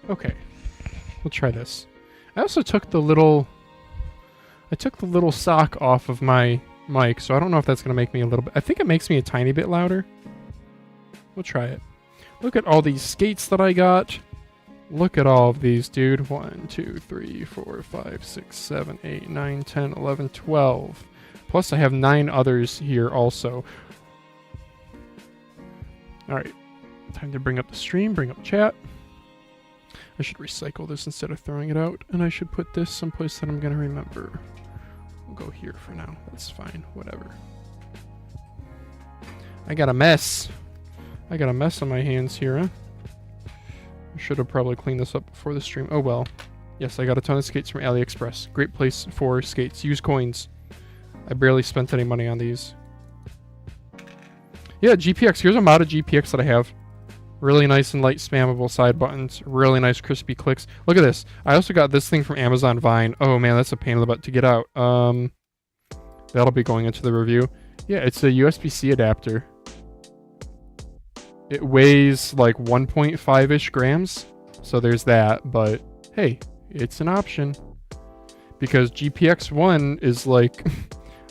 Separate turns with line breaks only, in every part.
Okay, we'll try this. I also took the little sock off of my mic, so I don't know if that's going to make me a little bit... I think it makes me a tiny bit louder. We'll try it. Look at all these skates that I got. Look at all of these, dude. 1, 2, 3, 4, 5, 6, 7, 8, 9, 10, 11, 12. Plus I have 9 others here also. Alright. Time to bring up the stream, bring up chat. I should recycle this instead of throwing it out. And I should put this someplace that I'm going to remember. We'll go here for now. That's fine. Whatever. I got a mess. I got a mess on my hands here, huh? I should have probably cleaned this up before the stream. Oh well. Yes, I got a ton of skates from AliExpress. Great place for skates. Use coins. I barely spent any money on these. Yeah, GPX. Here's a modded GPX that I have. Really nice and light spammable side buttons. Really nice crispy clicks. Look at this. I also got this thing from Amazon Vine. Oh man, that's a pain in the butt to get out. That'll be going into the review. Yeah, it's a USB-C adapter. It weighs like 1.5-ish grams. So there's that, but hey, it's an option. Because GPX 1 is like,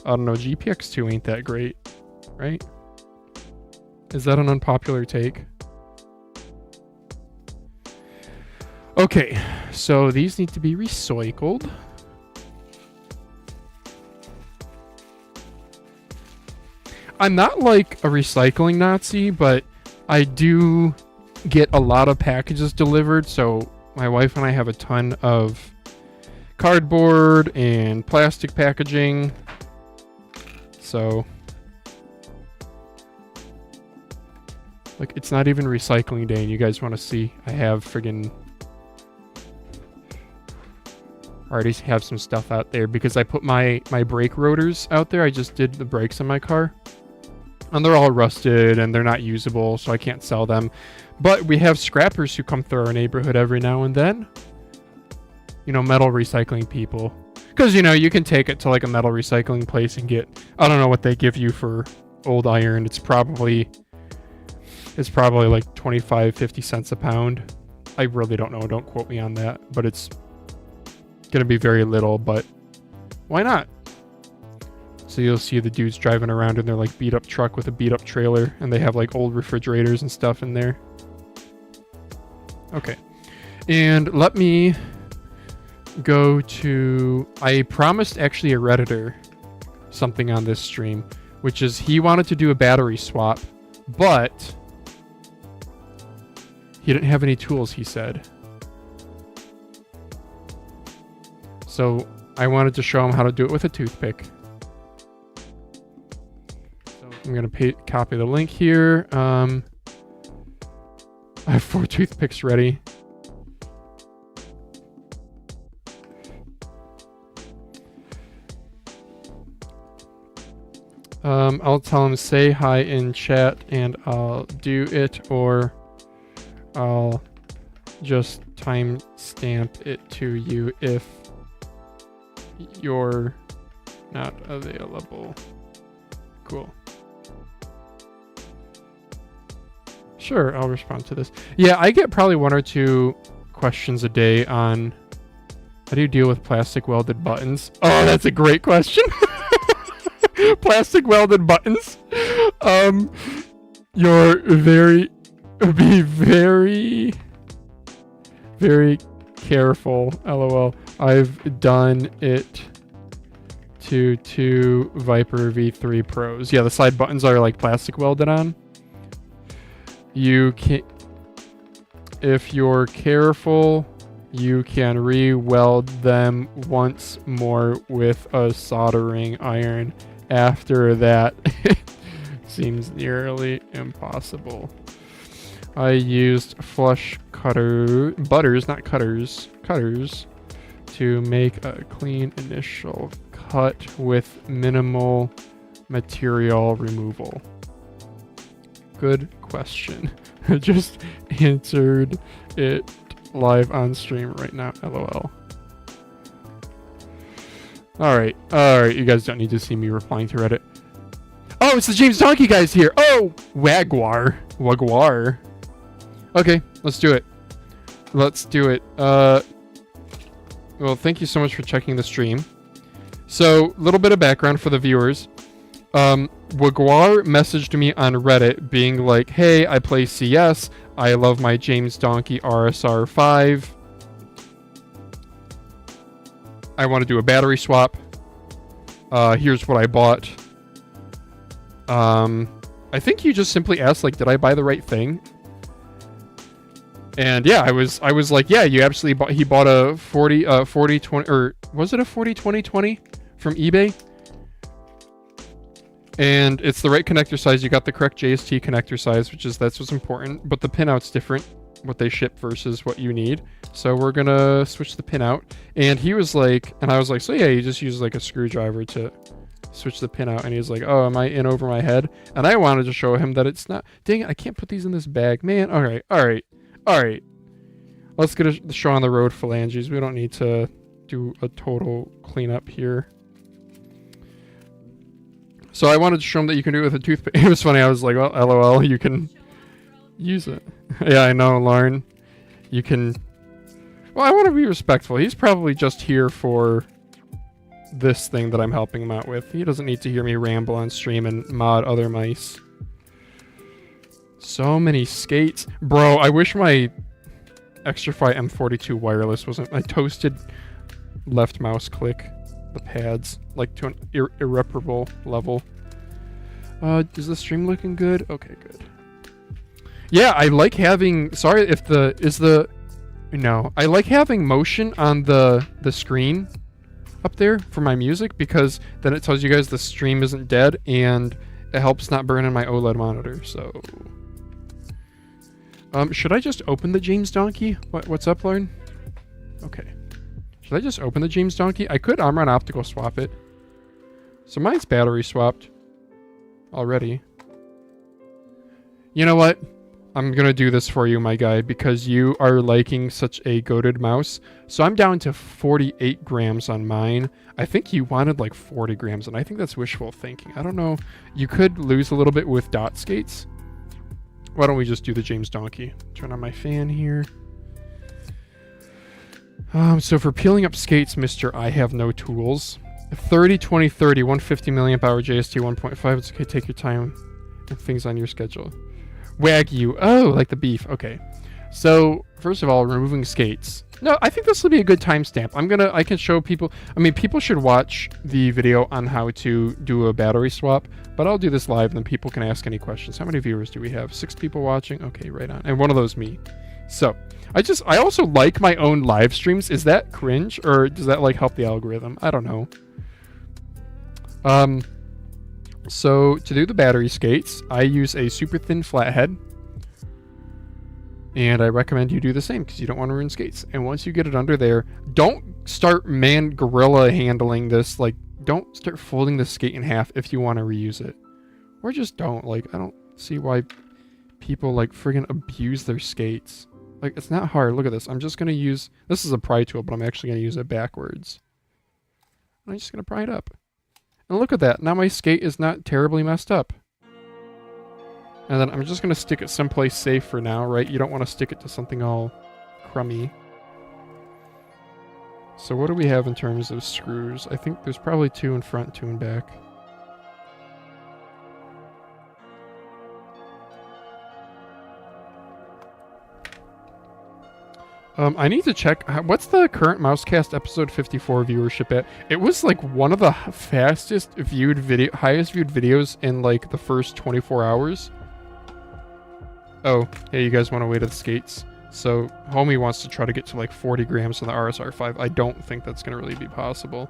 I don't know, GPX 2 ain't that great, right? Is that an unpopular take? Okay, so these need to be recycled. I'm not like a recycling Nazi, but I do get a lot of packages delivered, so my wife and I have a ton of cardboard and plastic packaging. So, like, it's not even recycling day, and you guys want to see, I have friggin' already have some stuff out there because I put my brake rotors out there. I just did the brakes on my car. And they're all rusted and they're not usable, so I can't sell them. But we have scrappers who come through our neighborhood every now and then. You know, metal recycling people. Because, you know, you can take it to like a metal recycling place and get, I don't know what they give you for old iron. It's probably like 25, 50 cents a pound. I really don't know. Don't quote me on that. But it's going to be very little, but why not? So you'll see the dudes driving around in their like beat up truck with a beat up trailer, and they have like old refrigerators and stuff in there. Okay. And let me go to, I promised actually a Redditor something on this stream, which is he wanted to do a battery swap, but he didn't have any tools, he said. So I wanted to show him how to do it with a toothpick. I'm going to copy the link here. I have 4 toothpicks ready. I'll tell him say hi in chat and I'll do it, or I'll just timestamp it to you if you're not available. Cool. Sure, I'll respond to this. Yeah, I get probably 1 or 2 questions a day on how do you deal with plastic welded buttons? Oh, that's a great question. Plastic welded buttons. You're be very careful. LOL. I've done it to 2 Viper V3 Pros. Yeah, the side buttons are like plastic welded on. You can, if you're careful, you can re-weld them once more with a soldering iron. After that, it seems nearly impossible. I used flush butters, not cutters, to make a clean initial cut with minimal material removal. Good question. I just answered it live on stream right now. LOL. Alright, you guys don't need to see me replying to Reddit. Oh, it's the James Donkey guys here. Oh, Wagwar. Okay, let's do it. let's do it. Well, thank you so much for checking the stream. So, a little bit of background for the viewers. Waguar messaged me on Reddit being like, hey, I play CS. I love my James Donkey RSR 5. I want to do a battery swap. Here's what I bought. I think you just simply asked, like, did I buy the right thing? And yeah, I was like, yeah, you absolutely bought. He bought a 4020, or was it a 402020 from eBay? And it's the right connector size. You got the correct JST connector size, that's what's important. But the pinout's different, what they ship versus what you need. So we're gonna switch the pinout. And he was like, and I was like, so yeah, you just use like a screwdriver to switch the pin out. And he's like, oh, am I in over my head? And I wanted to show him that it's not. Dang it, I can't put these in this bag, man. All right. Let's get a show on the road, phalanges. We don't need to do a total cleanup here. So I wanted to show him that you can do it with a toothpick. It was funny. I was like, well, LOL, you can use it. Yeah, I know, Lauren. You can. Well, I want to be respectful. He's probably just here for this thing that I'm helping him out with. He doesn't need to hear me ramble on stream and mod other mice. So many skates. Bro, I wish my Extrafy M42 wireless wasn't my toasted left mouse click. The pads, like to an irreparable level. Is the stream looking good? Okay, good. Yeah, I like having, sorry if I like having motion on the screen up there for my music, because then it tells you guys the stream isn't dead and it helps not burn in my OLED monitor. So should I just open the James Donkey? What's up, Lauren? Okay. Should I just open the James Donkey? I could Omron optical swap it. So mine's battery swapped already. You know what? I'm gonna do this for you, my guy, because you are liking such a goated mouse. So I'm down to 48 grams on mine. I think you wanted like 40 grams, and I think that's wishful thinking. I don't know. You could lose a little bit with dot skates. Why don't we just do the James Donkey? Turn on my fan here. So for peeling up skates, Mr. I have no tools. 30, 20, 30, 150 milliamp hour JST 1.5. It's okay, take your time and things on your schedule. Wagyu. Oh, like the beef. Okay. So, first of all, removing skates. No, I think this will be a good timestamp. I can show people. I mean, people should watch the video on how to do a battery swap, but I'll do this live and then people can ask any questions. How many viewers do we have? 6 people watching? Okay, right on. And one of those me. So, I also like my own live streams. Is that cringe, or does that like help the algorithm? I don't know. So to do the battery skates, I use a super thin flathead, and I recommend you do the same because you don't want to ruin skates. And once you get it under there, don't start gorilla handling this. Like, don't start folding the skate in half if you want to reuse it, or just don't. Like, I don't see why people like friggin' abuse their skates. Like, it's not hard. Look at this. I'm just gonna use, this is a pry tool, but I'm actually gonna use it backwards. I'm just gonna pry it up. And look at that. Now my skate is not terribly messed up. And then I'm just going to stick it someplace safe for now, right? You don't want to stick it to something all crummy. So what do we have in terms of screws? I think there's probably 2 in front, 2 in back. I need to check. What's the current Mousecast episode 54 viewership at? It was like one of the fastest viewed highest viewed videos in like the first 24 hours. Oh, hey, you guys want to wait at the skates? So, homie wants to try to get to like 40 grams on the RSR 5. I don't think that's going to really be possible.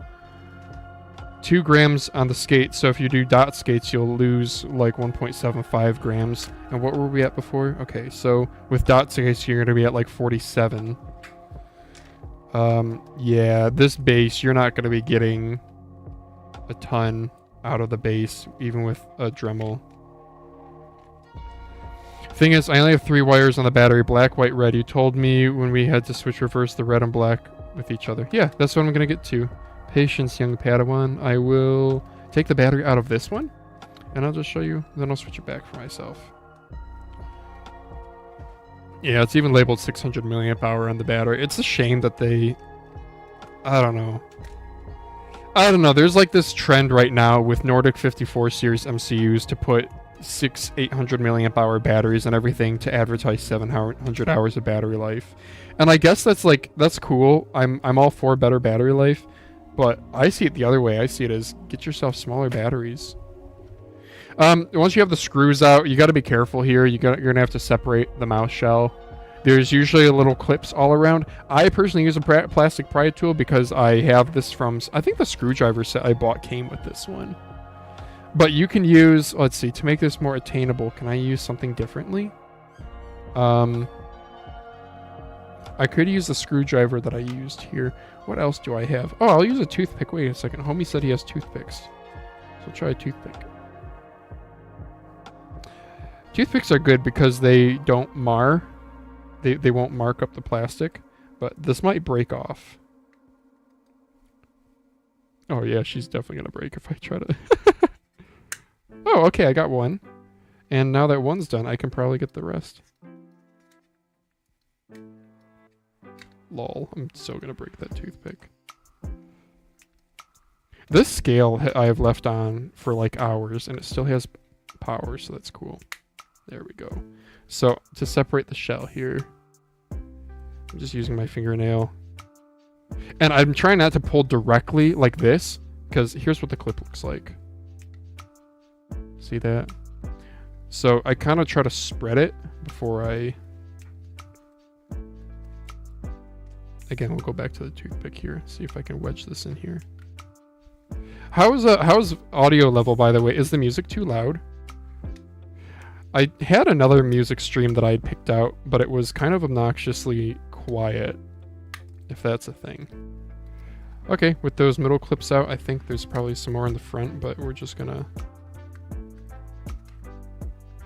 2 grams on the skate, so if you do dot skates, you'll lose like 1.75 grams. And what were we at before? Okay, so with dot skates, you're going to be at like 47. Yeah, this base, you're not going to be getting a ton out of the base, even with a Dremel. Thing is, I only have 3 wires on the battery, black, white, red. You told me when we had to switch reverse the red and black with each other. Yeah, that's what I'm going to get to. Patience, young Padawan. I will take the battery out of this one, and I'll just show you, then I'll switch it back for myself. Yeah, it's even labeled 600 milliamp hour on the battery. It's a shame that they... I don't know. There's like this trend right now with Nordic 54 series MCUs to put 800 milliamp hour batteries and everything to advertise 700 hours of battery life. And I guess that's cool. I'm all for better battery life, but I see it the other way. I see it as get yourself smaller batteries. Once you have the screws out, you got to be careful here. You're gonna have to separate the mouse shell. There's usually little clips all around. I personally use a plastic pry tool because I have this from... I think the screwdriver set I bought came with this one. But you can use... Let's see. To make this more attainable, can I use something differently? I could use the screwdriver that I used here. What else do I have? Oh, I'll use a toothpick. Wait a second. Homie said he has toothpicks. So I'll try a toothpick. Toothpicks are good because they don't mar. They won't mark up the plastic, but this might break off. Oh yeah, she's definitely gonna break if I try to... Oh, okay, I got one. And now that one's done, I can probably get the rest. Lol, I'm so gonna break that toothpick. This scale I have left on for like hours, and it still has power, so that's cool. There we go. So, to separate the shell here, I'm just using my fingernail. And I'm trying not to pull directly like this, because here's what the clip looks like. See that? So, I kind of try to spread it before I... Again, we'll go back to the toothpick here, see if I can wedge this in here. How's audio level, by the way? Is the music too loud? I had another music stream that I had picked out, but it was kind of obnoxiously quiet, if that's a thing. Okay, with those middle clips out, I think there's probably some more in the front, but we're just gonna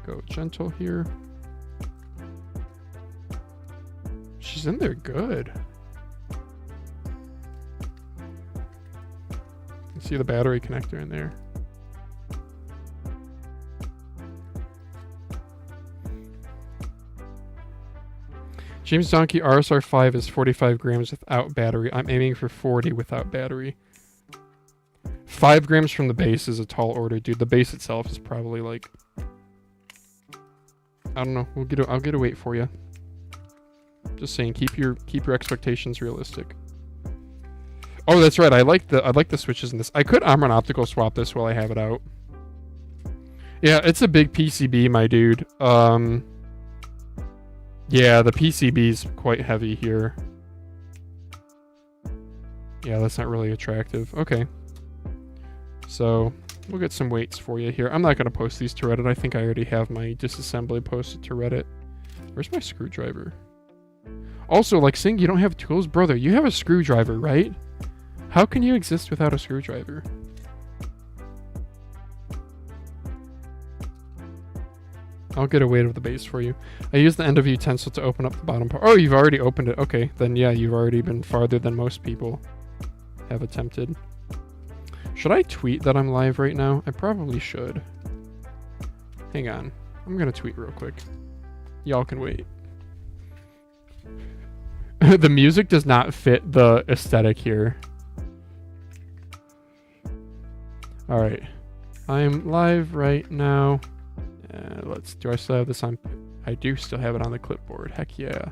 go gentle here. She's in there good. You see the battery connector in there. James Donkey RSR5 is 45 grams without battery. I'm aiming for 40 without battery. 5 grams from the base is a tall order, dude. The base itself is probably like... I don't know. I'll get a weight for you. Just saying, keep your expectations realistic. Oh, that's right. I like the switches in this. I could Omron optical swap this while I have it out. Yeah, it's a big PCB, my dude. Yeah, the PCB's quite heavy here. Yeah, that's not really attractive. Okay. So, we'll get some weights for you here. I'm not going to post these to Reddit. I think I already have my disassembly posted to Reddit. Where's my screwdriver? Also, like saying you don't have tools? Brother, you have a screwdriver, right? How can you exist without a screwdriver? I'll get a weight of the base for you. I use the end of utensil to open up the bottom part. Oh, you've already opened it. Okay, then yeah, you've already been farther than most people have attempted. Should I tweet that I'm live right now? I probably should. Hang on. I'm gonna tweet real quick. Y'all can wait. The music does not fit the aesthetic here. Alright. I'm live right now. Do I still have this on? I do still have it on the clipboard. Heck yeah.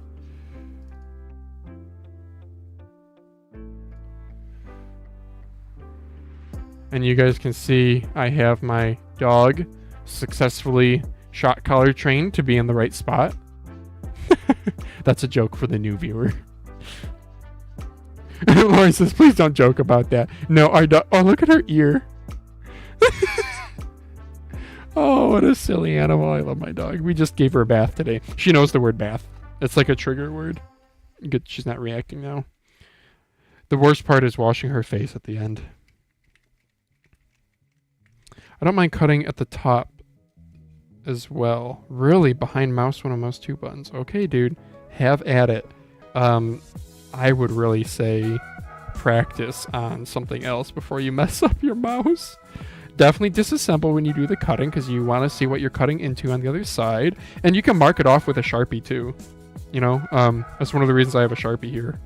And you guys can see I have my dog successfully shot collar trained to be in the right spot. That's a joke for the new viewer. Lauren says, please don't joke about that. No, our dog. Oh, look at her ear. Oh, what a silly animal. I love my dog. We just gave her a bath today. She knows the word bath. It's like a trigger word. Good, she's not reacting now. The worst part is washing her face at the end. I don't mind cutting at the top as well. Really? Behind mouse 1 and mouse 2 buttons. Okay, dude. Have at it. I would really say practice on something else before you mess up your mouse. Definitely disassemble when you do the cutting because you want to see what you're cutting into on the other side. And you can mark it off with a Sharpie too. You know, that's one of the reasons I have a Sharpie here.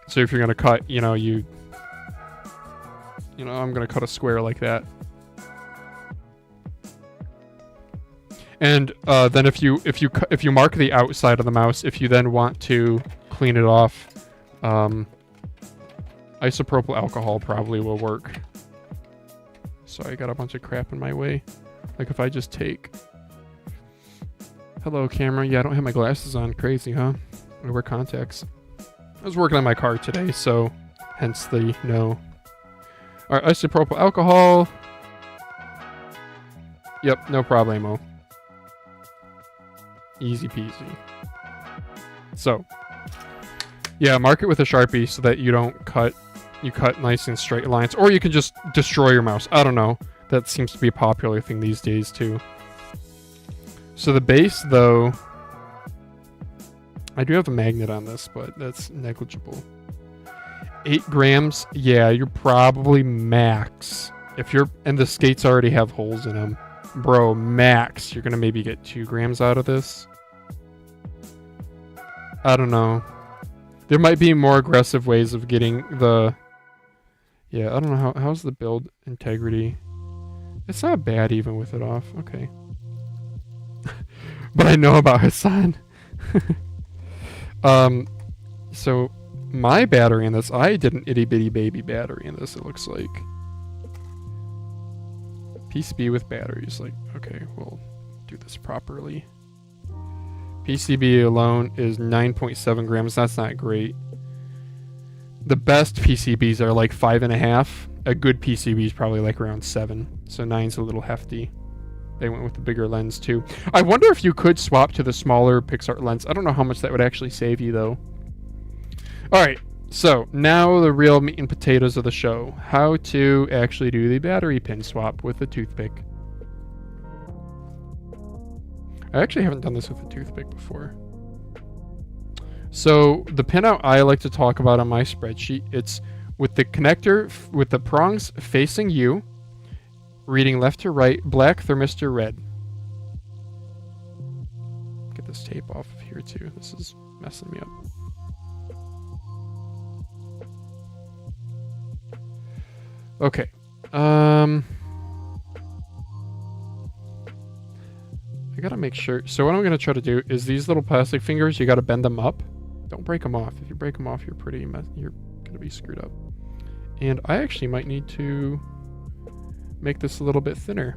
So if you're gonna cut, you know, I'm gonna cut a square like that. And then if you mark the outside of the mouse, if you then want to clean it off, isopropyl alcohol probably will work. Sorry, I got a bunch of crap in my way. Like if I just take... Hello, camera. Yeah, I don't have my glasses on. Crazy, huh? I wear contacts. I was working on my car today, so hence the no. Alright, isopropyl alcohol. Yep, no problemo. Easy peasy. So, yeah, mark it with a Sharpie so that you don't cut... You cut nice and straight lines. Or you can just destroy your mouse. I don't know. That seems to be a popular thing these days, too. So the base, though... I do have a magnet on this, but that's negligible. 8 grams. Yeah, you're probably max. If you're... And the skates already have holes in them. Bro, max. You're going to maybe get 2 grams out of this. I don't know. There might be more aggressive ways of getting the... Yeah, I don't know. How's the build integrity? It's not bad even with it off. Okay. But I know about Hassan. So my battery in this, I did an itty bitty baby battery in this, it looks like. PCB with batteries. Like, okay, we'll do this properly. PCB alone is 9.7 grams. That's not great. The best PCBs are like 5.5. A good PCB is probably like around 7. So 9's a little hefty. They went with the bigger lens too. I wonder if you could swap to the smaller PixArt lens. I don't know how much that would actually save you though. Alright, so now the real meat and potatoes of the show. How to actually do the battery pin swap with a toothpick. I actually haven't done this with a toothpick before. So the pinout I like to talk about on my spreadsheet, it's with the connector, with the prongs facing you, reading left to right, black thermistor red. Get this tape off of here too. This is messing me up. Okay. I gotta make sure. So what I'm gonna try to do is these little plastic fingers, you gotta bend them up. Don't break them off. If you break them off, you're gonna be screwed up. And I actually might need to make this a little bit thinner.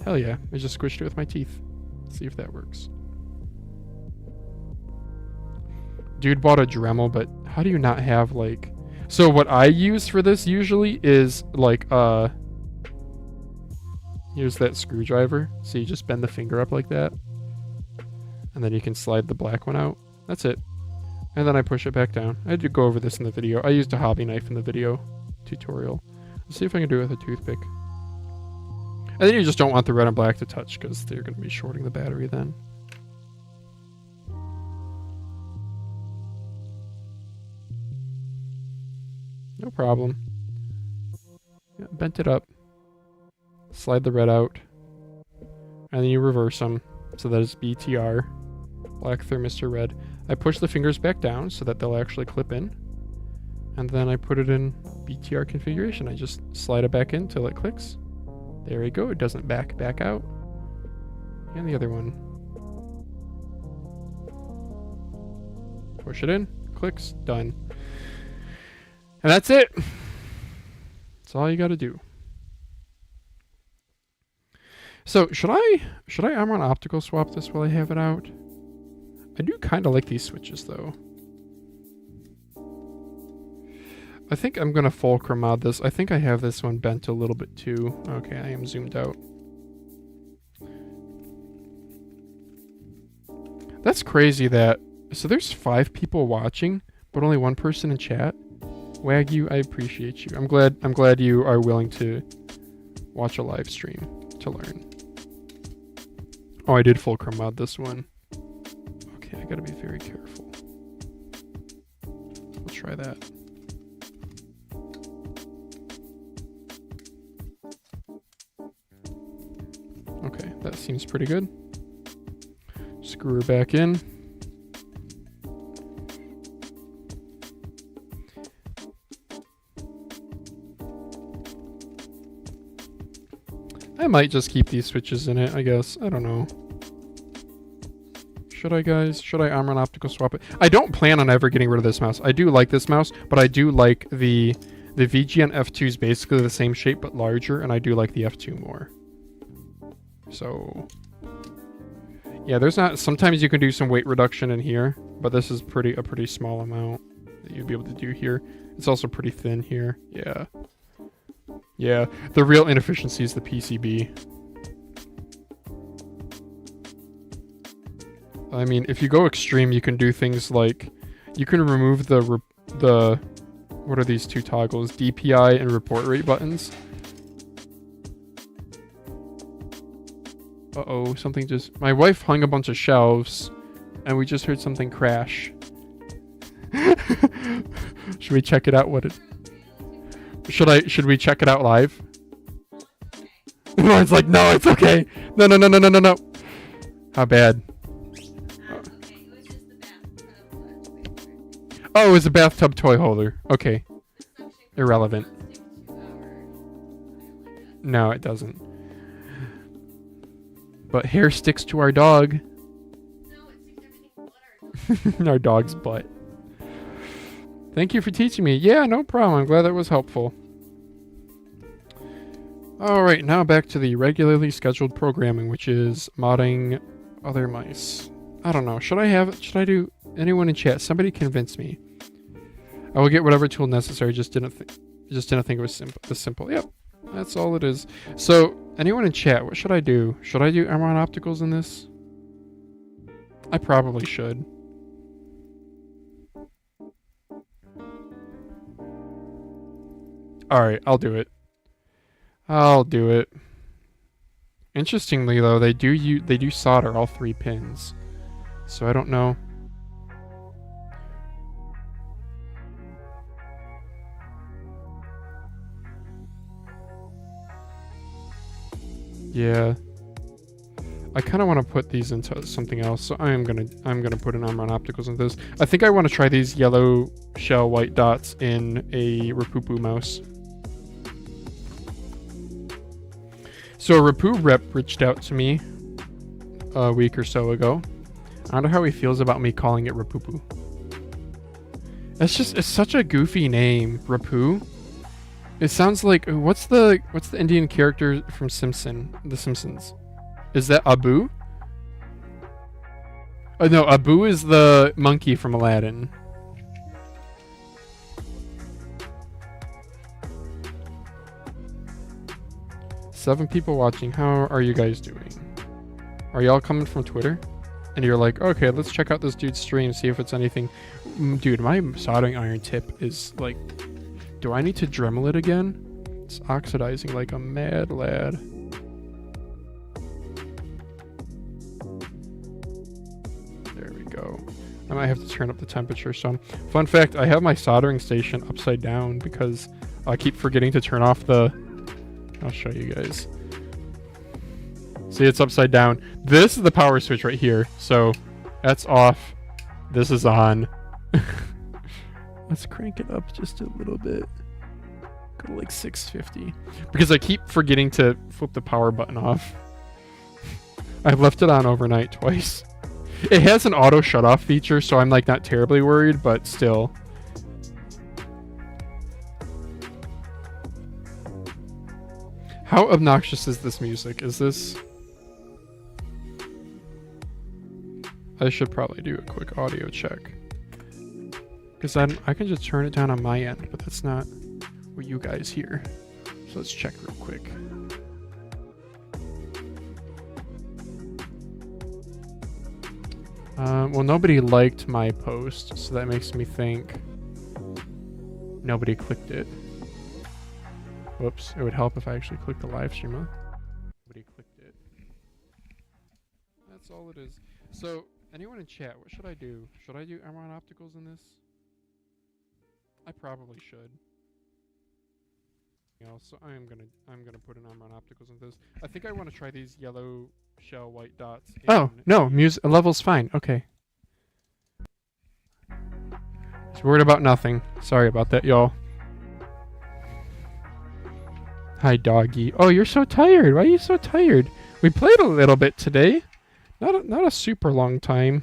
Hell yeah, I just squished it with my teeth. Let's see if that works. Dude bought a Dremel, but how do you not have like... So what I use for this usually is like use that screwdriver. So you just bend the finger up like that. And then you can slide the black one out. That's it. And then I push it back down. I did go over this in the video. I used a hobby knife in the video tutorial. Let's see if I can do it with a toothpick. And then you just don't want the red and black to touch because they're going to be shorting the battery then. No problem. Yeah, bent it up. Slide the red out. And then you reverse them. So that is BTR. Black thermistor red. I push the fingers back down so that they'll actually clip in. And then I put it in BTR configuration. I just slide it back in till it clicks. There we go. It doesn't back out. And the other one. Push it in. Clicks. Done. And that's it. That's all you got to do. So should I Amron optical swap this while I have it out? I do kind of like these switches though. I think I'm gonna fulcrum mod this. I think I have this one bent a little bit too. Okay, I am zoomed out. That's crazy that... So there's 5 people watching, but only 1 person in chat. Wagyu, I appreciate you. I'm glad you are willing to watch a live stream to learn. Oh, I did fulcrum mod this one. Okay, I gotta be very careful. We'll try that. That seems pretty good. Screw her back in. I might just keep these switches in it, I guess. I don't know. Should I, guys? Should I arm and optical swap it? I don't plan on ever getting rid of this mouse. I do like this mouse, but I do like the VGN F2 is basically the same shape but larger, and I do like the F2 more. So yeah, there's not. Sometimes you can do some weight reduction in here, but this is a pretty small amount that you'd be able to do here. It's also pretty thin here. Yeah. Yeah, the real inefficiency is the PCB. I mean, if you go extreme, you can do things like you can remove the what are these two toggles? DPI and report rate buttons. Uh-oh, something just... My wife hung a bunch of shelves, and we just heard something crash. Should we check it out? Should we check it out live? Lauren's like, no, it's okay. No. How bad? Oh, it was a bathtub toy holder. Okay. Irrelevant. No, it doesn't. But hair sticks to our dog. No, it sticks everything but our dog's butt. Thank you for teaching me. Yeah, no problem. I'm glad that was helpful. Alright, now back to the regularly scheduled programming, which is modding other mice. I don't know. Should I do... Anyone in chat? Somebody convince me. I will get whatever tool necessary. Just didn't think it was this simple. Yep. That's all it is. So, anyone in chat, what should I do? Should I do MRON opticals in this? I probably should. Alright, I'll do it. I'll do it. Interestingly though, they do solder all 3 pins. So I don't know. Yeah. I kind of want to put these into something else, so I'm gonna put an arm on opticals into this. I think I want to try these yellow shell white dots in a Rapupu mouse. So a Rapu rep reached out to me a week or so ago. I wonder how he feels about me calling it Rapupu. It's such a goofy name, Rapu. It sounds like what's the Indian character from The Simpsons? Is that Abu? Oh no, Abu is the monkey from Aladdin. Seven people watching. How are you guys doing? Are y'all coming from Twitter? And you're like, okay, let's check out this dude's stream, see if it's anything. Dude, my soldering iron tip is like, do I need to Dremel it again? It's oxidizing like a mad lad. There we go. I might have to turn up the temperature some. Fun fact, I have my soldering station upside down because I keep forgetting to turn off the... I'll show you guys. See, it's upside down. This is the power switch right here. So that's off. This is on. Let's crank it up just a little bit. Go to like 650. Because I keep forgetting to flip the power button off. I've left it on overnight twice. It has an auto shut off feature, so I'm like not terribly worried, but still. How obnoxious is this music? Is this... I should probably do a quick audio check. Because I can just turn it down on my end, but that's not what you guys hear. So let's check real quick. Well, nobody liked my post, so that makes me think nobody clicked it. Whoops, it would help if I actually clicked the live stream, huh? Nobody clicked it. That's all it is. So, anyone in chat, what should I do? Should I do MRON opticals in this? I probably should. So I'm gonna put an MRON opticals in this. I think I want to try these yellow shell white dots.
Oh, no, level's fine. Okay.
Just worried about nothing. Sorry about that, y'all. Hi, doggy. Oh, you're so tired. Why are you so tired? We played a little bit today. Not a super long time.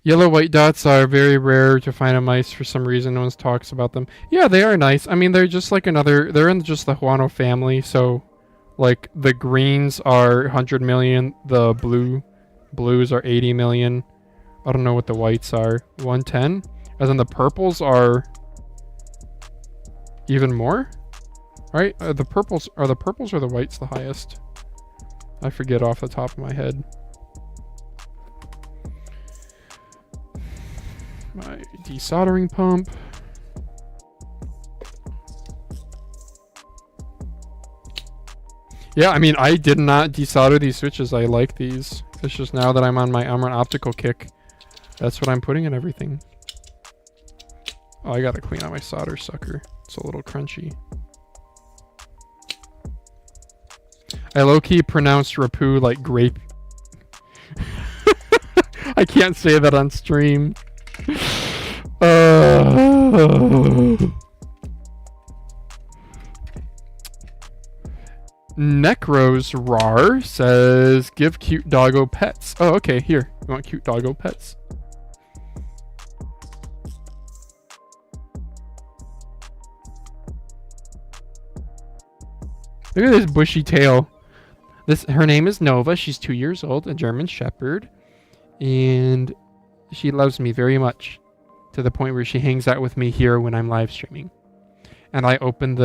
Yellow white dots are very rare to find in mice for some reason. No one talks about them. Yeah, they are nice. I mean, they're just like they're in just the Huano family. So, like, the greens are 100 million. The blues are 80 million. I don't know what the whites are. 110. And then the purples are even more. Right? The purples or the whites the highest? I forget off the top of my head. My desoldering pump. Yeah, I mean, I did not desolder these switches. I like these. It's just now that I'm on an optical kick. That's what I'm putting in everything. Oh, I gotta clean out my solder sucker. It's a little crunchy. I low-key pronounced Rapu like grape. I can't say that on stream. Necros Rar says, give cute doggo pets. Oh, okay, here. You want cute doggo pets? Look at this bushy tail. Her name is Nova. She's 2 years old, a German Shepherd. And she loves me very much. To the point where she hangs out with me here when I'm live streaming. And I opened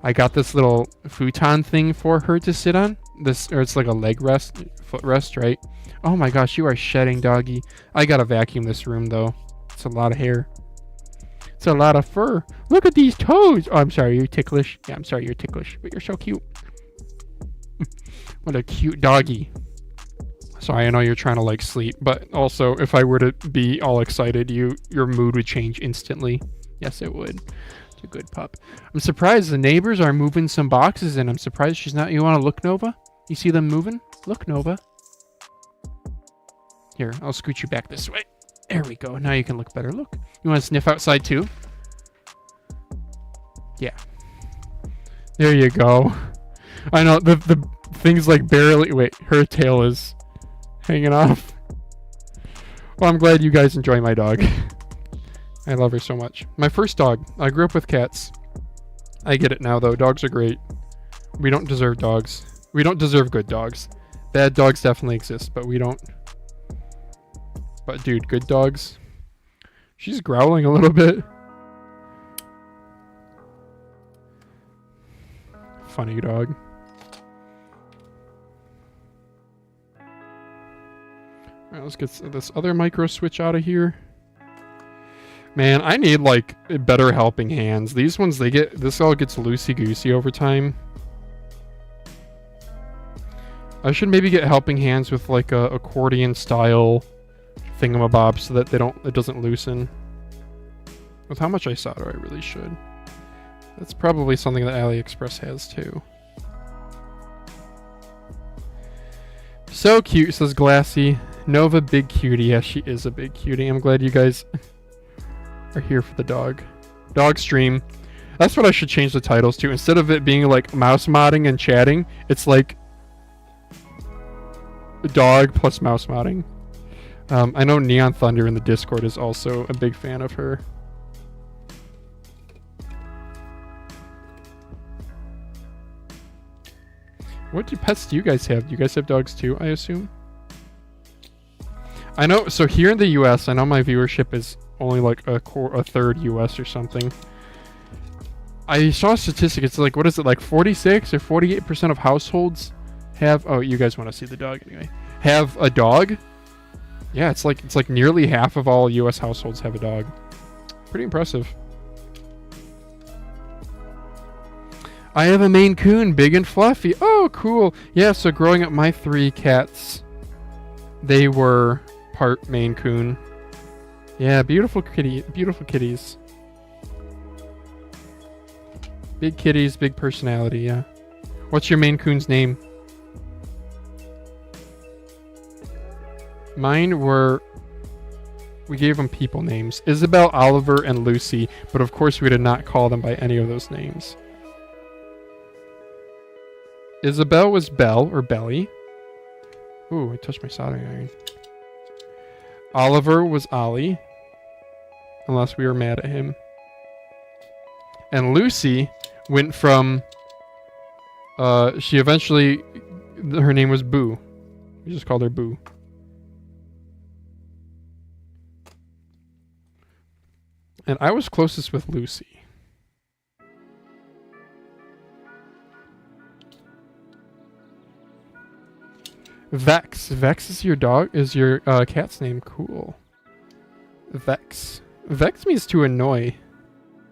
I got this little futon thing for her to sit on. It's like a leg rest, foot rest, right? Oh my gosh, you are shedding, doggy. I gotta vacuum this room though. It's a lot of hair. It's a lot of fur. Look at these toes. Oh, I'm sorry, you're ticklish. Yeah, I'm sorry, you're ticklish, but you're so cute. What a cute doggy. Sorry, I know you're trying to like sleep, but also if I were to be all excited, your mood would change instantly. Yes, it would. It's a good pup. I'm surprised the neighbors are moving some boxes in. I'm surprised she's not. You want to look, Nova? You see them moving? Look, Nova. Here, I'll scoot you back this way. There we go. Now you can look better. Look. You want to sniff outside too? Yeah. There you go. I know the things like barely. Wait, her tail is hanging off. Well, I'm glad you guys enjoy my dog. I love her so much. My first dog. I grew up with cats. I get it now, though. Dogs are great. We don't deserve dogs. We don't deserve good dogs. Bad dogs definitely exist, but we don't. But, dude, good dogs. She's growling a little bit. Funny dog. Alright, let's get this other micro switch out of here. Man, I need like better helping hands. These ones, this all gets loosey-goosey over time. I should maybe get helping hands with like a accordion style thingamabob so that it doesn't loosen. With how much I solder, I really should. That's probably something that AliExpress has too. So cute, says Glassy. Nova, big cutie. Yeah, she is a big cutie. I'm glad you guys are here for the dog stream. That's what I should change the titles to. Instead of it being like mouse modding and chatting, it's like dog plus mouse modding. I know Neon Thunder in the Discord is also a big fan of her. What pets do you guys have? Do you guys have dogs too, I assume? I know, so here in the US, I know my viewership is only like a third US or something. I saw a statistic, it's like, what is it, like 46 or 48% of households have, oh, you guys want to see the dog anyway, have a dog? Yeah, it's like nearly half of all US households have a dog. Pretty impressive. I have a Maine Coon, big and fluffy. Oh, cool. Yeah, so growing up, my 3 cats, they were part Maine Coon. Yeah, beautiful kitties. Big kitties, big personality, yeah. What's your Maine Coon's name? Mine were... We gave them people names. Isabel, Oliver, and Lucy. But of course we did not call them by any of those names. Isabel was Belle, or Belly. Ooh, I touched my soldering iron. Oliver was Ollie. Unless we were mad at him. And Lucy went from... she eventually... Her name was Boo. We just called her Boo. And I was closest with Lucy. Vex. Vex is your dog? Is your cat's name? Cool. Vex. Vex means to annoy.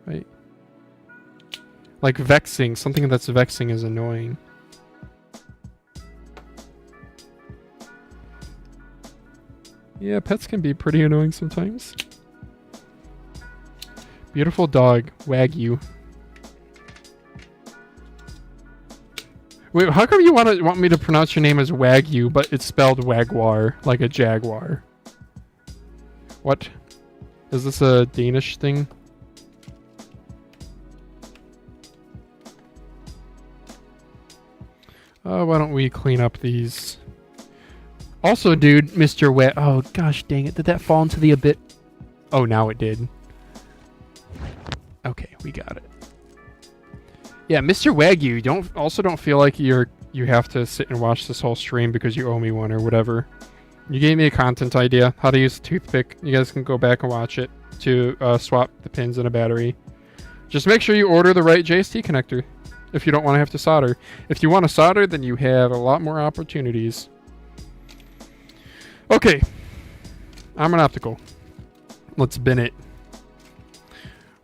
Right? Like vexing. Something that's vexing is annoying. Yeah, pets can be pretty annoying sometimes. Beautiful dog. Wagyu. Wait, how come you want me to pronounce your name as Wagyu, but it's spelled Wagwar, like a jaguar? What? Is this a Danish thing? Why don't we clean up these? Also, dude, Mr. Oh, gosh dang it. Did that fall into the abyss? Oh, now it did. Okay, we got it. Yeah, Mr. Wagyu, don't feel like you have to sit and watch this whole stream because you owe me one or whatever. You gave me a content idea, how to use a toothpick. You guys can go back and watch it to swap the pins in a battery. Just make sure you order the right JST connector if you don't want to have to solder. If you want to solder, then you have a lot more opportunities. Okay. I'm an optical. Let's bin it.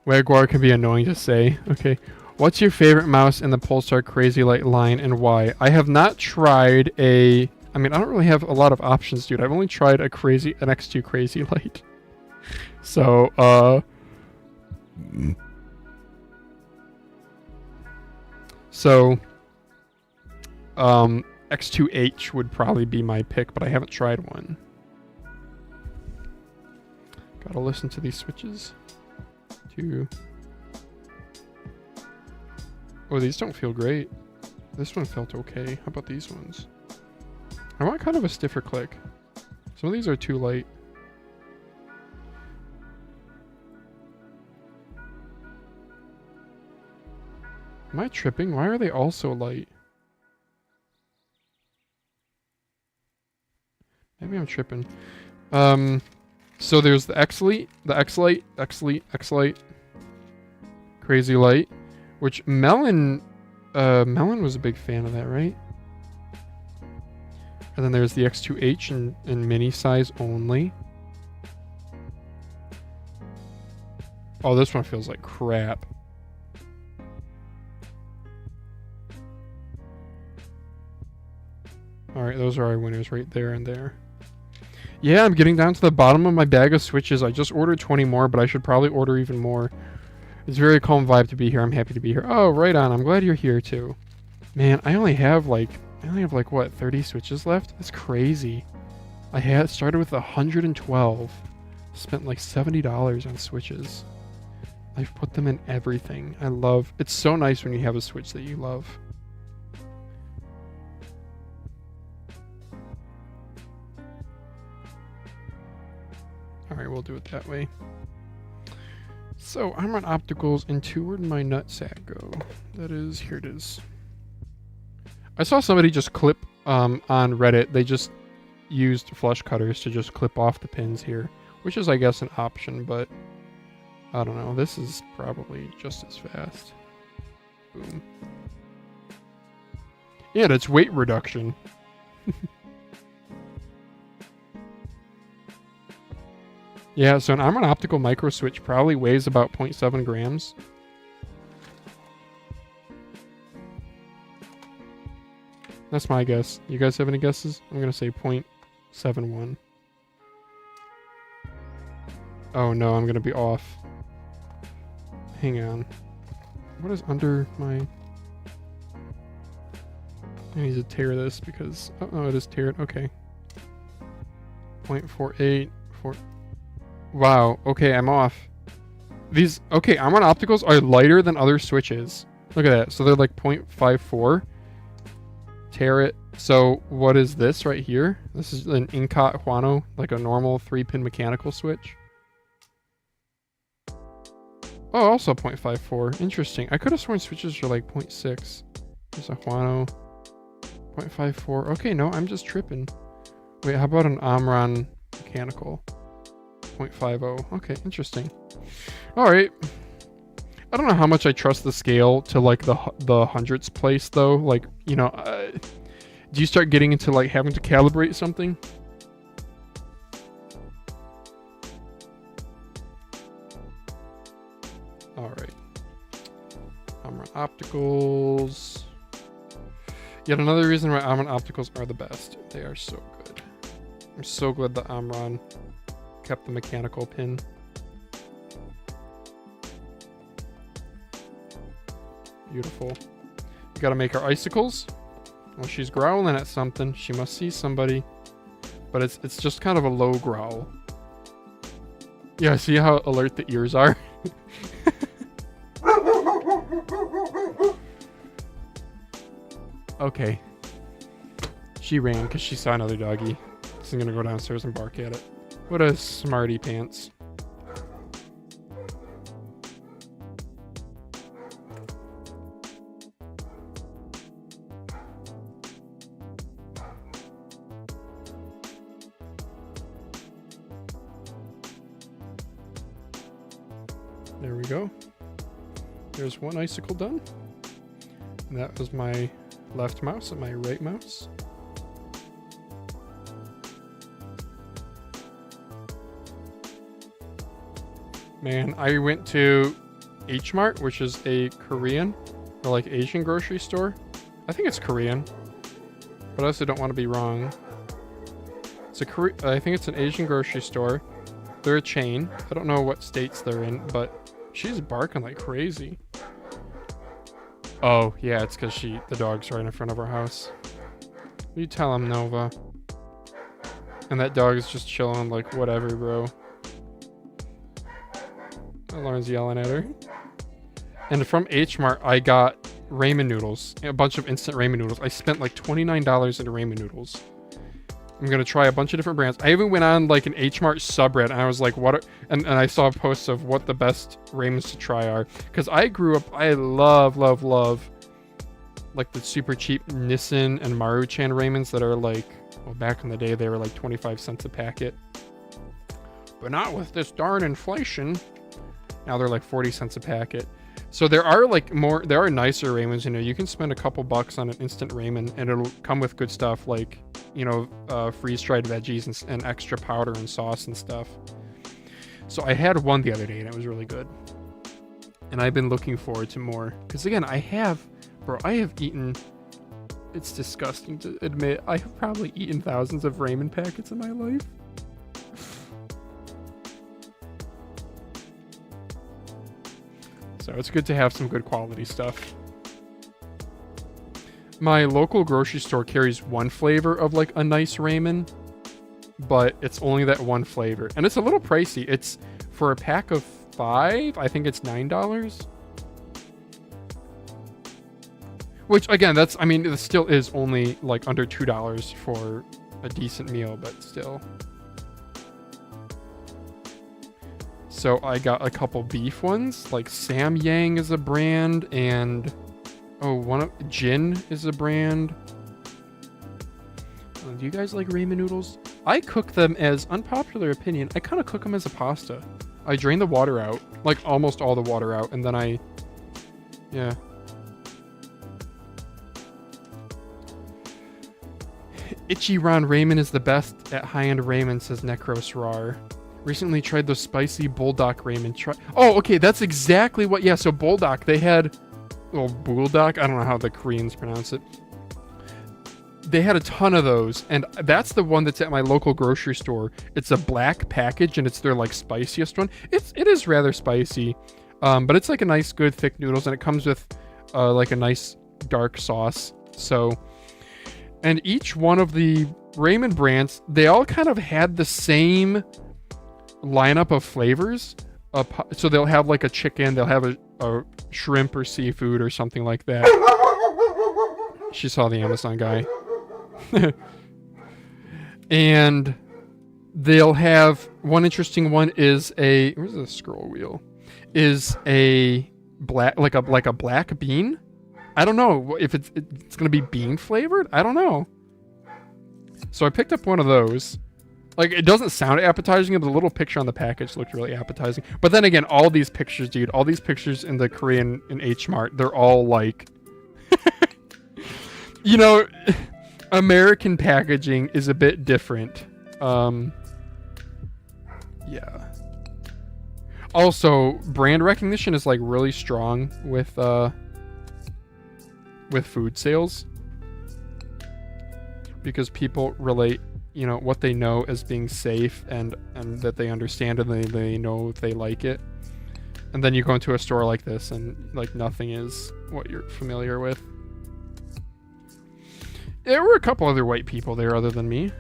Wagwar can be annoying to say. Okay. What's your favorite mouse in the Polestar Crazy Light line and why? I have not tried a... I mean, I don't really have a lot of options, dude. I've only tried an X2 Crazy Light. So, X2H would probably be my pick, but I haven't tried one. Gotta listen to these switches. Oh, these don't feel great. This one felt okay. How about these ones? I want kind of a stiffer click. Some of these are too light. Am I tripping? Why are they all so light? Maybe I'm tripping. So there's the X-Lite, the X-Lite, X-Lite, X-Lite, Crazy Light, which Melon was a big fan of that, right? And then there's the X2H in mini size only. Oh, this one feels like crap. Alright, those are our winners right there and there. Yeah, I'm getting down to the bottom of my bag of switches. I just ordered 20 more, but I should probably order even more. It's a very calm vibe to be here. I'm happy to be here. Oh, right on. I'm glad you're here too. Man, I only have like what, 30 switches left? That's crazy. I had started with 112. Spent like $70 on switches. I've put them in everything. I love... It's so nice when you have a switch that you love. Alright, we'll do it that way. So, I'm on opticals, and where'd my nutsack go? That is... Here it is. I saw somebody just clip on Reddit. They just used flush cutters to just clip off the pins here. Which is, I guess, an option, but... I don't know. This is probably just as fast. Boom. Yeah, that's weight reduction. Yeah, so an Armor Optical micro switch probably weighs about 0.7 grams. That's my guess. You guys have any guesses? I'm going to say 0.71. Oh no, I'm going to be off. Hang on. What is under my... I need to tear this because... Oh, it is teared. Okay. 0.48. Wow. Okay, I'm off. These, okay, Amron opticals are lighter than other switches. Look at that. So they're like 0.54. Tarot. So what is this right here? This is an Incot Huano, like a normal 3-pin mechanical switch. Oh, also 0.54. Interesting. I could have sworn switches are like 0.6. There's a Huano. 0.54. Okay, no, I'm just tripping. Wait, how about an Amron mechanical? 0.50. Okay, interesting. All right. I don't know how much I trust the scale to like the hundredths place though. Like, you know, do you start getting into like having to calibrate something? All right. Amron opticals. Yet another reason why Amron opticals are the best. They are so good. I'm so glad that Amron kept the mechanical pin. Beautiful. We gotta make our icicles. Well, she's growling at something. She must see somebody. But it's just kind of a low growl. Yeah, see how alert the ears are? Okay. She ran because she saw another doggy. She's gonna go downstairs and bark at it. What a smarty pants. There we go. There's one icicle done. And that was my left mouse and my right mouse. Man, I went to H Mart, which is a Korean or like Asian grocery store. I think it's Korean, but I also don't want to be wrong. It's I think it's an Asian grocery store. They're a chain. I don't know what states they're in, but she's barking like crazy. Oh, yeah, it's because the dog's right in front of our house. You tell him, Nova. And that dog is just chilling like, whatever, bro. Lauren's yelling at her. And from H Mart, I got ramen noodles. A bunch of instant ramen noodles. I spent like $29 in ramen noodles. I'm going to try a bunch of different brands. I even went on like an H Mart subreddit and I was like, and I saw posts of what the best ramens to try are. Because I grew up, I love like the super cheap Nissin and Maruchan ramens that are like, well, back in the day, they were like 25 cents a packet. But not with this darn inflation. Now they're like 40 cents a packet. So there are nicer ramens, you know, you can spend a couple bucks on an instant ramen and it'll come with good stuff like, you know, freeze-dried veggies and extra powder and sauce and stuff. So I had one the other day and it was really good. And I've been looking forward to more. Because again, I have eaten, it's disgusting to admit, I have probably eaten thousands of ramen packets in my life. So it's good to have some good quality stuff. My local grocery store carries one flavor of like a nice ramen, but it's only that one flavor. And it's a little pricey. It's for a pack of 5, I think it's $9. Which again, it still is only like under $2 for a decent meal, but still. So I got a couple beef ones, like Sam Yang is a brand, and Jin is a brand. Do you guys like ramen noodles? I cook them as, unpopular opinion, I kind of cook them as a pasta. I drain the water out, like almost all the water out, and then yeah. Ichiran ramen is the best at high-end ramen, says Necros Rar. Recently tried those spicy Bulldog ramen. Oh, okay, that's exactly what. Yeah, so Bulldog, they had, Bulldog. I don't know how the Koreans pronounce it. They had a ton of those, and that's the one that's at my local grocery store. It's a black package, and it's their like spiciest one. It is rather spicy, but it's like a nice, good, thick noodles, and it comes with like a nice dark sauce. So, And each one of the ramen brands, they all kind of had the same lineup of flavors. So they'll have like a chicken, they'll have a shrimp or seafood or something like that. She saw the Amazon guy. And they'll have one interesting one is where's the scroll wheel? Is a black like a black bean. I don't know if it's gonna be bean flavored. I don't know. So I picked up one of those. Like, it doesn't sound appetizing, but the little picture on the package looked really appetizing. But then again, all these pictures, dude, all these pictures in the Korean in H Mart, they're all like, you know, American packaging is a bit different. Yeah. Also, brand recognition is like really strong with food sales, because people relate, you know, what they know as being safe and that they understand and they know they like it. And then you go into a store like this and like nothing is what you're familiar with. There were a couple other white people there other than me.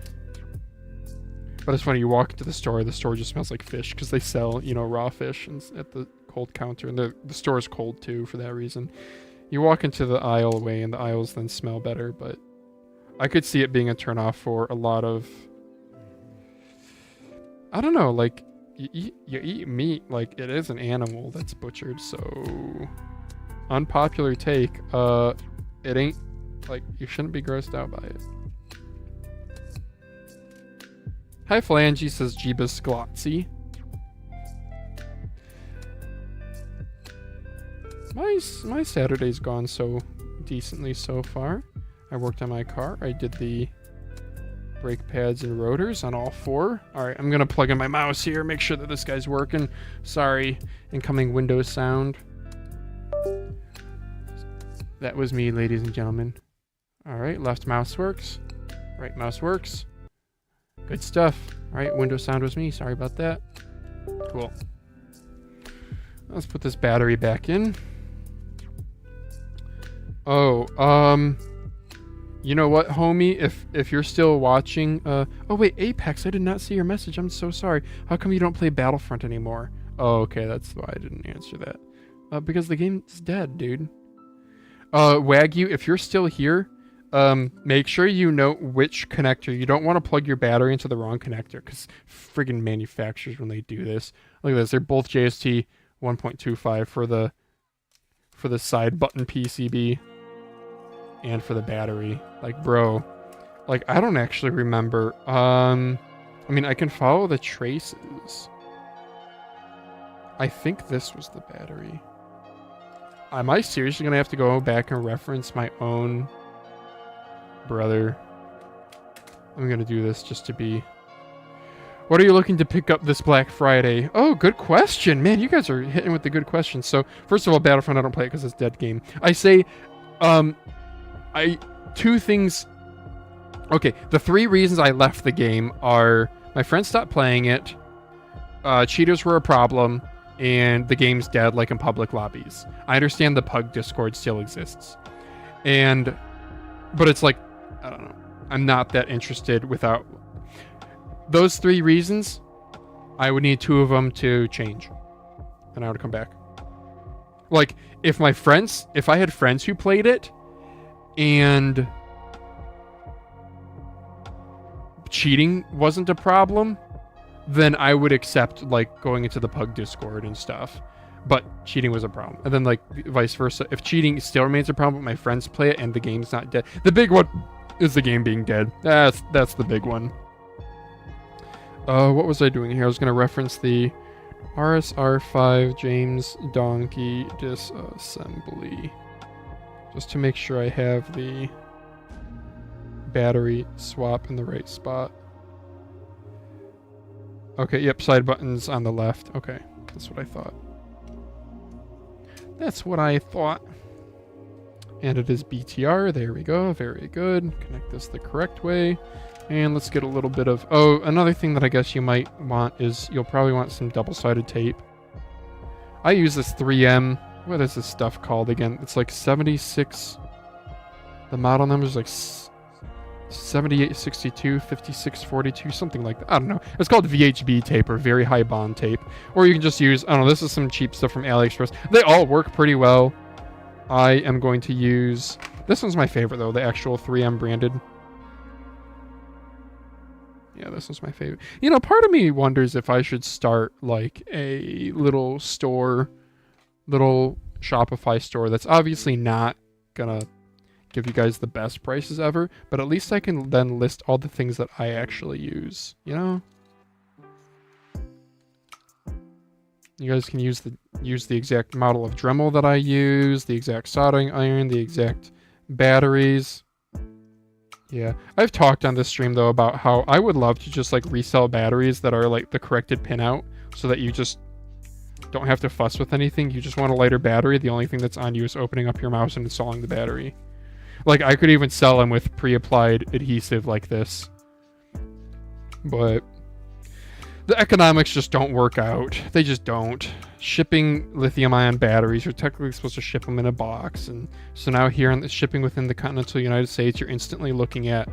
But it's funny, you walk into the store just smells like fish because they sell, you know, raw fish at the cold counter. And the store is cold too for that reason. You walk into the aisle away and the aisles then smell better, but I could see it being a turnoff for a lot of, I don't know, like, you eat meat like it is an animal that's butchered, so unpopular take, it ain't, like, you shouldn't be grossed out by it. Hi Phalange, says Jeebus Glotzy. My Saturday's gone so decently so far. I worked on my car. I did the brake pads and rotors on all four. Alright, I'm gonna plug in my mouse here, make sure that this guy's working. Sorry, incoming Windows sound. That was me, ladies and gentlemen. Alright, left mouse works. Right mouse works. Good stuff. Alright, Windows sound was me. Sorry about that. Cool. Let's put this battery back in. Oh, you know what, homie? If you're still watching, oh wait, Apex, I did not see your message. I'm so sorry. How come you don't play Battlefront anymore? Oh, okay, that's why I didn't answer that. Because the game's dead, dude. Wagyu, if you're still here, make sure you know which connector. You don't want to plug your battery into the wrong connector, because friggin' manufacturers, when they do this, look at this. They're both JST 1.25 for the side button PCB. And for the battery. Like, bro, like, I don't actually remember. I mean, I can follow the traces. I think this was the battery. Am I seriously gonna have to go back and reference my own brother? I'm gonna do this just to be... What are you looking to pick up this Black Friday? Oh, good question. Man, you guys are hitting with the good questions. So, first of all, Battlefront, I don't play it because it's a dead game. I say, two things. Okay, the three reasons I left the game are my friends stopped playing it, cheaters were a problem, and the game's dead, like in public lobbies. I understand the Pug Discord still exists, but it's like, I don't know, I'm not that interested without those three reasons. I would need two of them to change, and I would come back. Like, if I had friends who played it, and cheating wasn't a problem, then I would accept, like, going into the Pug Discord and stuff. But cheating was a problem. And then, like, vice versa. If cheating still remains a problem, but my friends play it and the game's not dead. The big one is the game being dead. That's the big one. What was I doing here? I was going to reference the RSR5 James Donkey disassembly. Just to make sure I have the battery swap in the right spot. Okay, yep, side buttons on the left. Okay, that's what I thought. That's what I thought. And it is BTR. There we go. Very good. Connect this the correct way. And let's get a little bit of... Oh, another thing that I guess you might want is you'll probably want some double-sided tape. I use this 3M... What is this stuff called again? It's like 76... The model number is like 78, 62, 56, 42, something like that. I don't know. It's called VHB tape or very high bond tape. Or you can just use, I don't know, this is some cheap stuff from AliExpress. They all work pretty well. I am going to use, this one's my favorite though, the actual 3M branded. Yeah, this one's my favorite. You know, part of me wonders if I should start like a little store, little Shopify store that's obviously not gonna give you guys the best prices ever, but at least I can then list all the things that I actually use, you know? You guys can use the exact model of Dremel that I use, the exact soldering iron, the exact batteries. Yeah, I've talked on this stream though about how I would love to just like resell batteries that are like the corrected pinout so that you just don't have to fuss with anything. You just want a lighter battery. The only thing that's on you is opening up your mouse and installing the battery. Like I could even sell them with pre-applied adhesive like this. But the economics just don't work out. They just don't. Shipping lithium-ion batteries, you're technically supposed to ship them in a box, and so now here on the shipping within the continental United States, you're instantly looking at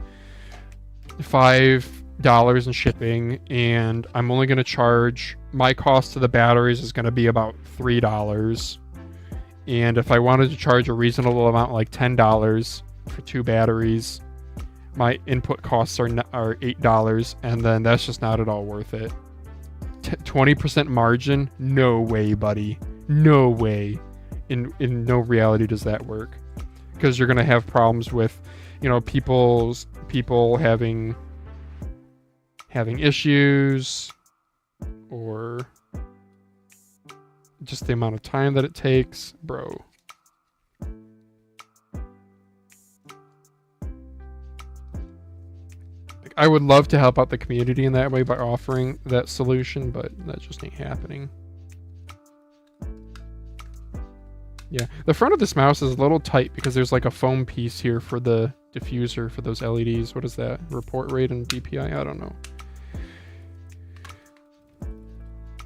$5 in shipping, and I'm only going to charge, my cost of the batteries is going to be about $3, and if I wanted to charge a reasonable amount like $10 for 2 batteries, my input costs are $8, and then that's just not at all worth it. 20% margin? No way, buddy. No way. In no reality does that work. Because you're gonna have problems with, you know, people having issues, or just the amount of time that it takes, bro. I would love to help out the community in that way by offering that solution, but that just ain't happening. Yeah, the front of this mouse is a little tight because there's like a foam piece here for the diffuser for those LEDs. What is that? Report rate and DPI? I don't know.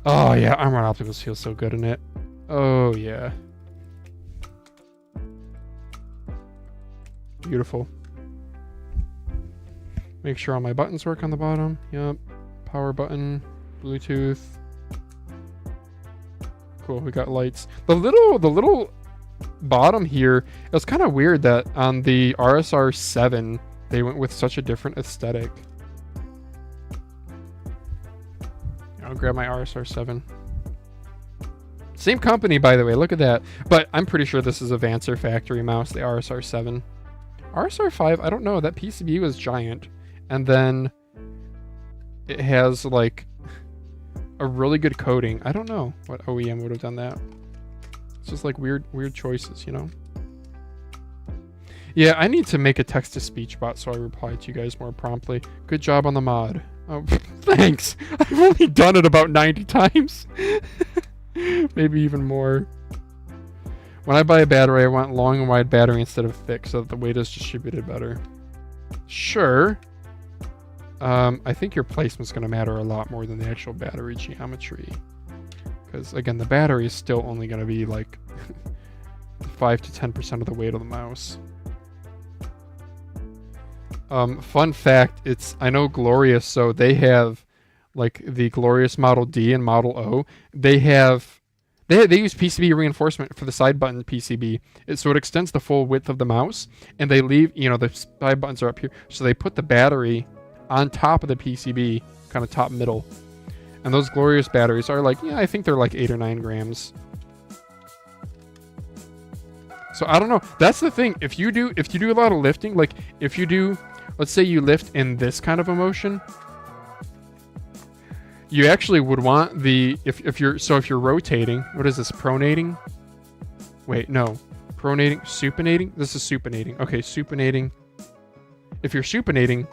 Oh yeah, Armor Opticals feels so good in it. Oh yeah. Beautiful. Make sure all my buttons work on the bottom. Yep. Power button, Bluetooth. Cool, we got lights. The little bottom here, it was kind of weird that on the RSR 7 they went with such a different aesthetic. I'll grab my RSR 7. Same company, by the way, look at that. But I'm pretty sure this is a Vancer factory mouse, the RSR 7. RSR 5, I don't know, that PCB was giant. And then it has like a really good coating. I don't know what OEM would have done that. It's just like weird choices, you know? Yeah, I need to make a text-to-speech bot so I reply to you guys more promptly. Good job on the mod. Oh, thanks. I've only done it about 90 times. Maybe even more. When I buy a battery, I want long and wide battery instead of thick so that the weight is distributed better. Sure. I think your placement's going to matter a lot more than the actual battery geometry. Because, again, the battery is still only going to be like 5 to 10% of the weight of the mouse. Fun fact, I know Glorious, so they have like the Glorious Model D and Model O. They use PCB reinforcement for the side button PCB. So it extends the full width of the mouse, and they leave, you know, the side buttons are up here. So they put the battery on top of the PCB, kind of top middle. And those Glorious batteries are like, yeah, I think they're like 8 or 9 grams. So I don't know. That's the thing. If you do a lot of lifting, like if you do, let's say you lift in this kind of a motion, you actually would want if you're rotating, what is this, pronating? Wait, no. Pronating, supinating? This is supinating. Okay, supinating. If you're supinating,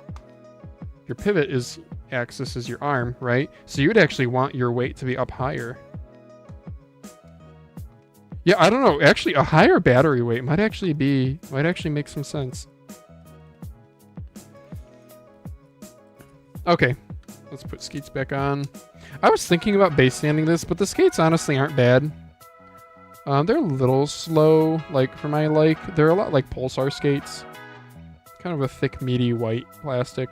your pivot axis is your arm, right? So you'd actually want your weight to be up higher. Yeah, I don't know. Actually, a higher battery weight might actually make some sense. Okay, let's put skates back on. I was thinking about base sanding this, but the skates honestly aren't bad. They're a little slow, like for my like. They're a lot like Pulsar skates. kind of a thick, meaty white plastic.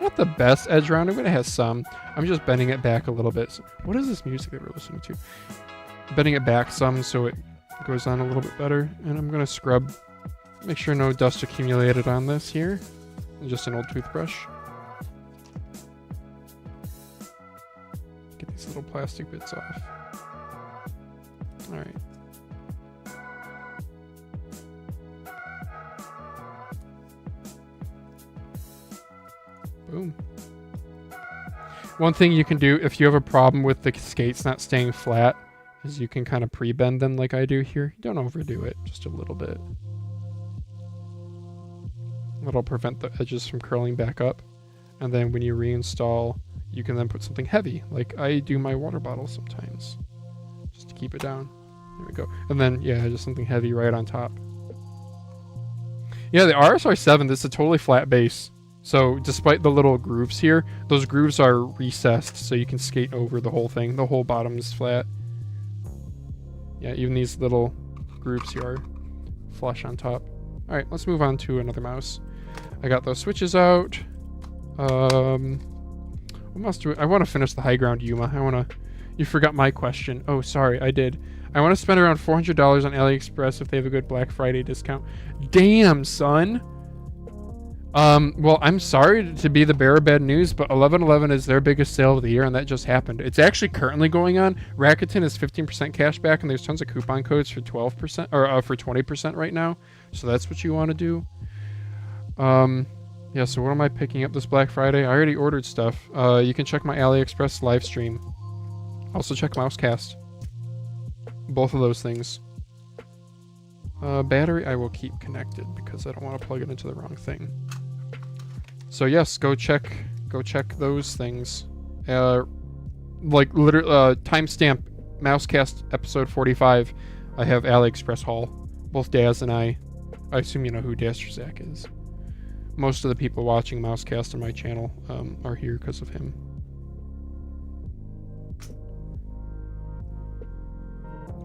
Not the best edge round, but it has some. I'm just bending it back a little bit. So, what is this music that we're listening to? Bending it back some so it goes on a little bit better. And I'm going to scrub, make sure no dust accumulated on this here. And just an old toothbrush. Get these little plastic bits off. Alright. Boom. One thing you can do if you have a problem with the skates not staying flat is you can kind of pre-bend them like I do here. Don't overdo it, just a little bit. That'll prevent the edges from curling back up. And then when you reinstall, you can then put something heavy, like I do my water bottle sometimes, just to keep it down. There we go. And then, yeah, just something heavy right on top. Yeah, the RSR7, this is a totally flat base. So despite the little grooves here, those grooves are recessed so you can skate over the whole thing. The whole bottom is flat. Yeah, even these little grooves here are flush on top. All right, let's move on to another mouse. I got those switches out. What else do I want to finish the Higround Yuma. You forgot my question. Oh, sorry, I did. I want to spend around $400 on AliExpress if they have a good Black Friday discount. Damn, son. Well, I'm sorry to be the bearer of bad news, but 11/11 is their biggest sale of the year, and that just happened. It's actually currently going on. Rakuten is 15% cash back, and there's tons of coupon codes for 12% or for 20% right now. So that's what you want to do. Yeah. So what am I picking up this Black Friday? I already ordered stuff. You can check my AliExpress live stream. Also check Mousecast. Both of those things. Battery I will keep connected because I don't want to plug it into the wrong thing. So yes, go check those things. Like literally timestamp Mousecast episode 45. I have AliExpress haul. Both Daz and I assume you know who Daz Trzak is. Most of the people watching Mousecast on my channel are here because of him.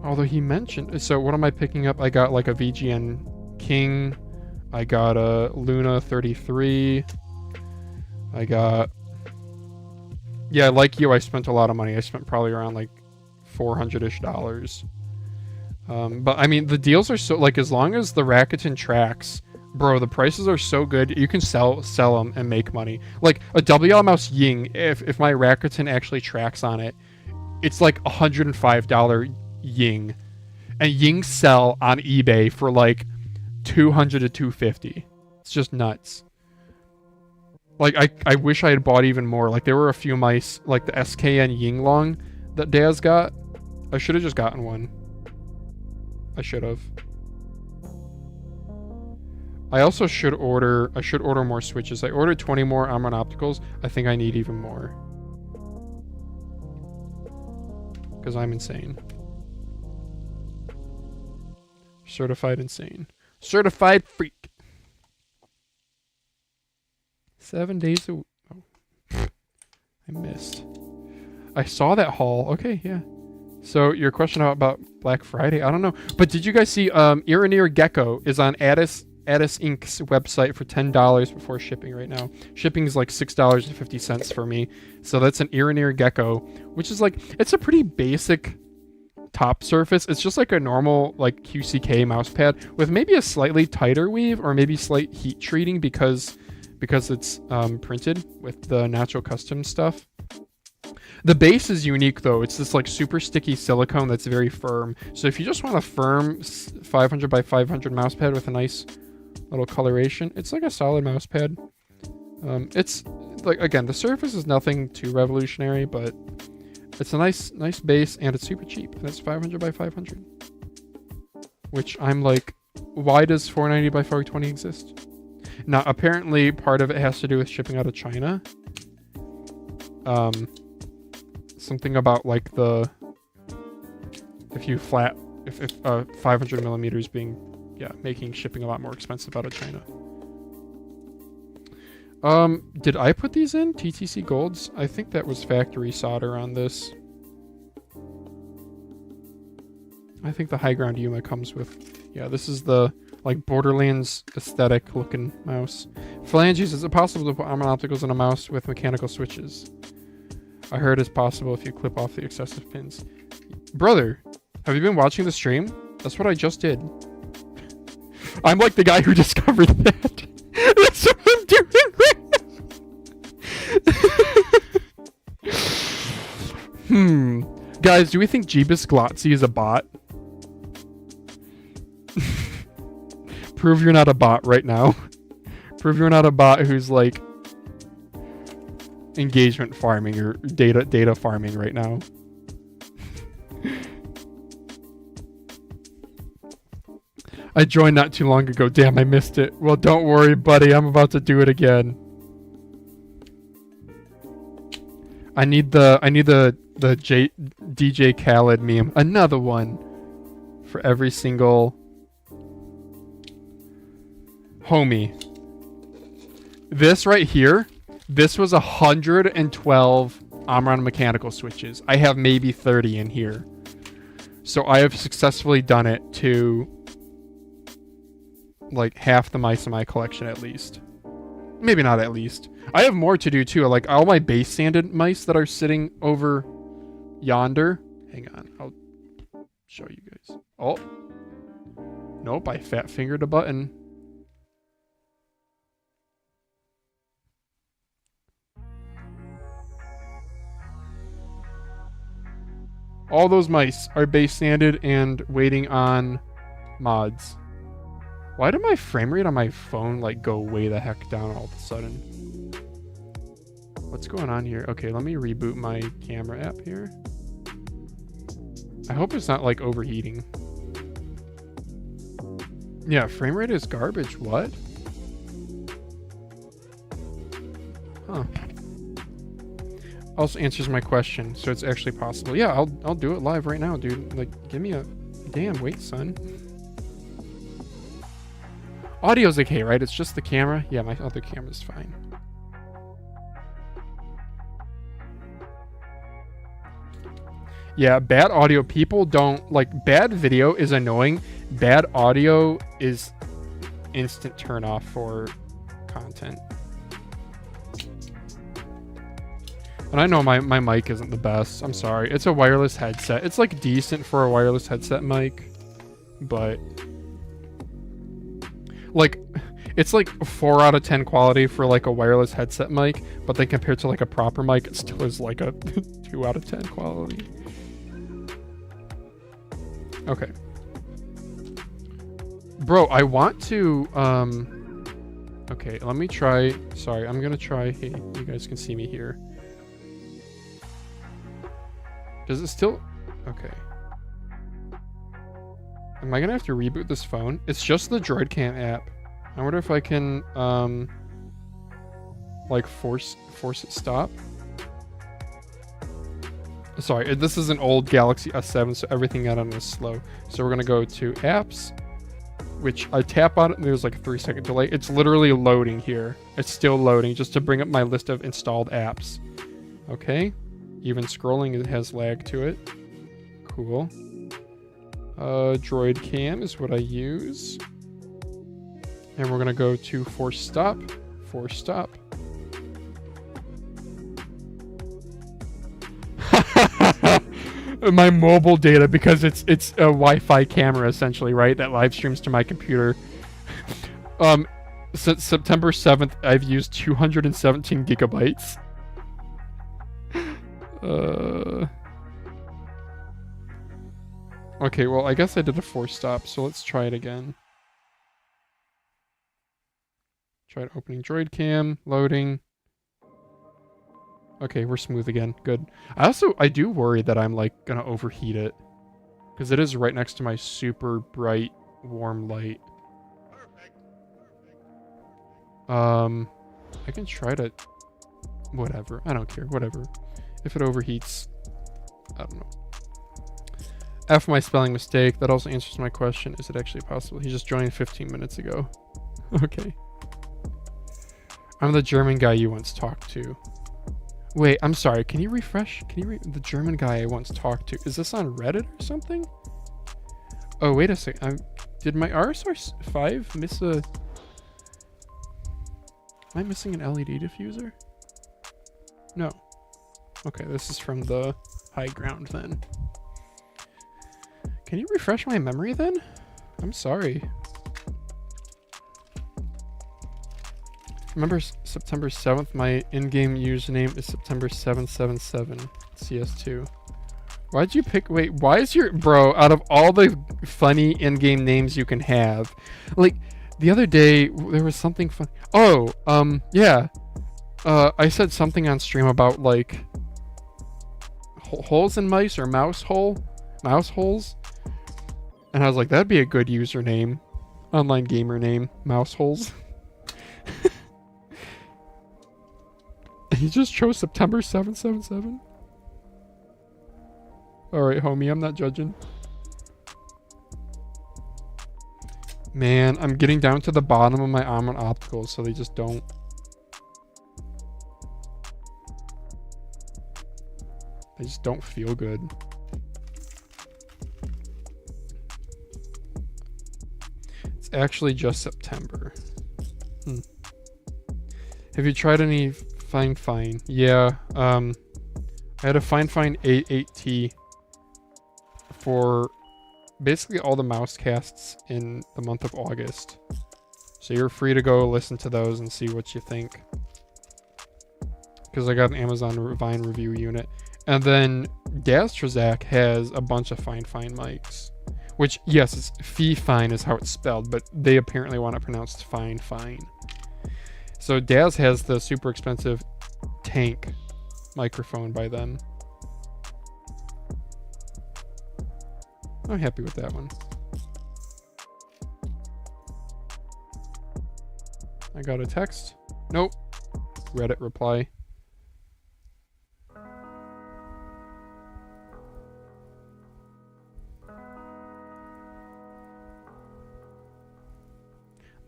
Although he mentioned, so what am I picking up? I got like a VGN King. I got a Luna 33. I got, yeah, like you, I spent a lot of money. I spent probably around like $400-ish. But I mean, the deals are so, like, as long as the Rakuten tracks, bro, the prices are so good. You can sell them and make money. Like a WL mouse Ying, if my Rakuten actually tracks on it, it's like $105 Ying, and Ying sell on eBay for like $200 to $250. It's just nuts. Like I wish I had bought even more. Like there were a few mice, like the SKN Ying Long that Daz got. I should have just gotten one. I should have. I also should order. I should order more switches. I ordered 20 more Amron opticals. I think I need even more because I'm insane. Certified insane. Certified freak. 7 days a week. Oh. I missed. I saw that haul. Okay, yeah. So your question about Black Friday, I don't know. But did you guys see Iranir Gecko is on Addis Inc.'s website for $10 before shipping right now. Shipping is like $6.50 for me. So that's an Iranir Gecko, which is like, it's a pretty basic top surface. It's just like a normal like QCK mouse pad with maybe a slightly tighter weave or maybe slight heat treating because it's printed with the natural custom stuff. The base is unique though. It's this like super sticky silicone that's very firm. So if you just want a firm 500 by 500 mouse pad with a nice little coloration, it's like a solid mouse pad. It's like, again, the surface is nothing too revolutionary, but it's a nice base and it's super cheap. And it's 500 by 500. Which I'm like, why does 490 by 420 exist? Now, apparently part of it has to do with shipping out of China. Something about like if 500 millimeters being, making shipping a lot more expensive out of China. Did I put these in? TTC Golds? I think that was factory solder on this. I think the Higround Yuma comes with, this is the like Borderlands aesthetic looking mouse. Phalanges, is it possible to put armor opticals on a mouse with mechanical switches? I heard it's possible if you clip off the excessive pins. Brother, have you been watching the stream? That's what I just did. I'm like the guy who discovered that. That's what I'm doing right now. Guys, do we think Jeebus Glotzy is a bot? Prove you're not a bot right now. Prove you're not a bot who's like engagement farming or data farming right now. I joined not too long ago. Damn, I missed it. Well, don't worry, buddy. I'm about to do it again. I need the DJ Khaled meme. Another one for every single homie. This right here, this was 112 Omron mechanical switches. I have maybe 30 in here. So I have successfully done it to like half the mice in my collection at least. Maybe not at least. I have more to do too. Like all my base sanded mice that are sitting over yonder. Hang on, I'll show you guys. Oh. Nope, I fat fingered a button. All those mice are base sanded and waiting on mods. Why did my frame rate on my phone like go way the heck down all of a sudden? What's going on here? Okay, let me reboot my camera app here. I hope it's not like overheating. Yeah, frame rate is garbage. What? Huh. Also answers my question, so it's actually possible. Yeah, I'll do it live right now, dude. Like, give me a damn wait, son. Audio's okay, right? It's just the camera. Yeah, my other camera's fine. Yeah, bad audio. People don't like bad video is annoying. Bad audio is instant turn off for content. And I know my mic isn't the best. I'm sorry. It's a wireless headset. It's like decent for a wireless headset mic, but like it's like 4 out of 10 quality for like a wireless headset mic, but then compared to like a proper mic, it still is like a 2 out of 10 quality. Okay. Bro, I want to okay, let me try. Sorry, I'm gonna try. Hey, you guys can see me here. Does it still? Okay. Am I gonna have to reboot this phone? It's just the Droid Cam app. I wonder if I can like force it stop. Sorry, this is an old Galaxy S7, so everything got on was slow. So we're gonna go to apps, which I tap on it and there's like a 3-second delay. It's literally loading here. It's still loading just to bring up my list of installed apps. Okay. Even scrolling, it has lag to it. Cool. Droid Cam is what I use. And we're gonna go to force stop. Force stop. My mobile data, because it's a Wi-Fi camera essentially, right? That live streams to my computer. Since September 7th, I've used 217 gigabytes. Okay, well, I guess I did a force stop, so let's try it again. Tried opening Droid Cam, loading. Okay, we're smooth again. Good. I do worry that I'm like gonna overheat it, because it is right next to my super bright warm light. I can try to, whatever. I don't care. Whatever. If it overheats, I don't know. F my spelling mistake. That also answers my question. Is it actually possible? He just joined 15 minutes ago. Okay. I'm the German guy you once talked to. Wait, I'm sorry. Can you refresh? Can you the German guy I once talked to? Is this on Reddit or something? Oh, wait a second. Did my RSR 5 miss a... Am I missing an LED diffuser? No. Okay, this is from the Higround then. Can you refresh my memory then? I'm sorry. Remember September 7th? My in-game username is September777 CS2. Why'd you pick... Wait, why is your... Bro, out of all the funny in-game names you can have... Like, the other day, there was something fun... Oh, yeah. I said something on stream about, like... holes in mice or mouse holes. And I was like, that'd be a good username. Online gamer name. Mouse holes. He just chose September 777. Alright, homie, I'm not judging. Man, I'm getting down to the bottom of my arm and opticals, so they just don't... They just don't feel good. It's actually just September. Have you tried any Fine? Yeah, I had a Fine 8T for basically all the mouse casts in the month of August. So you're free to go listen to those and see what you think. Because I got an Amazon Vine review unit. And then Dastrazak has a bunch of Fine mics. Which, yes, it's Fine is how it's spelled, but they apparently want it pronounced Fine. So Daz has the super expensive tank microphone by them. I'm happy with that one. I got a text. Nope. Reddit reply.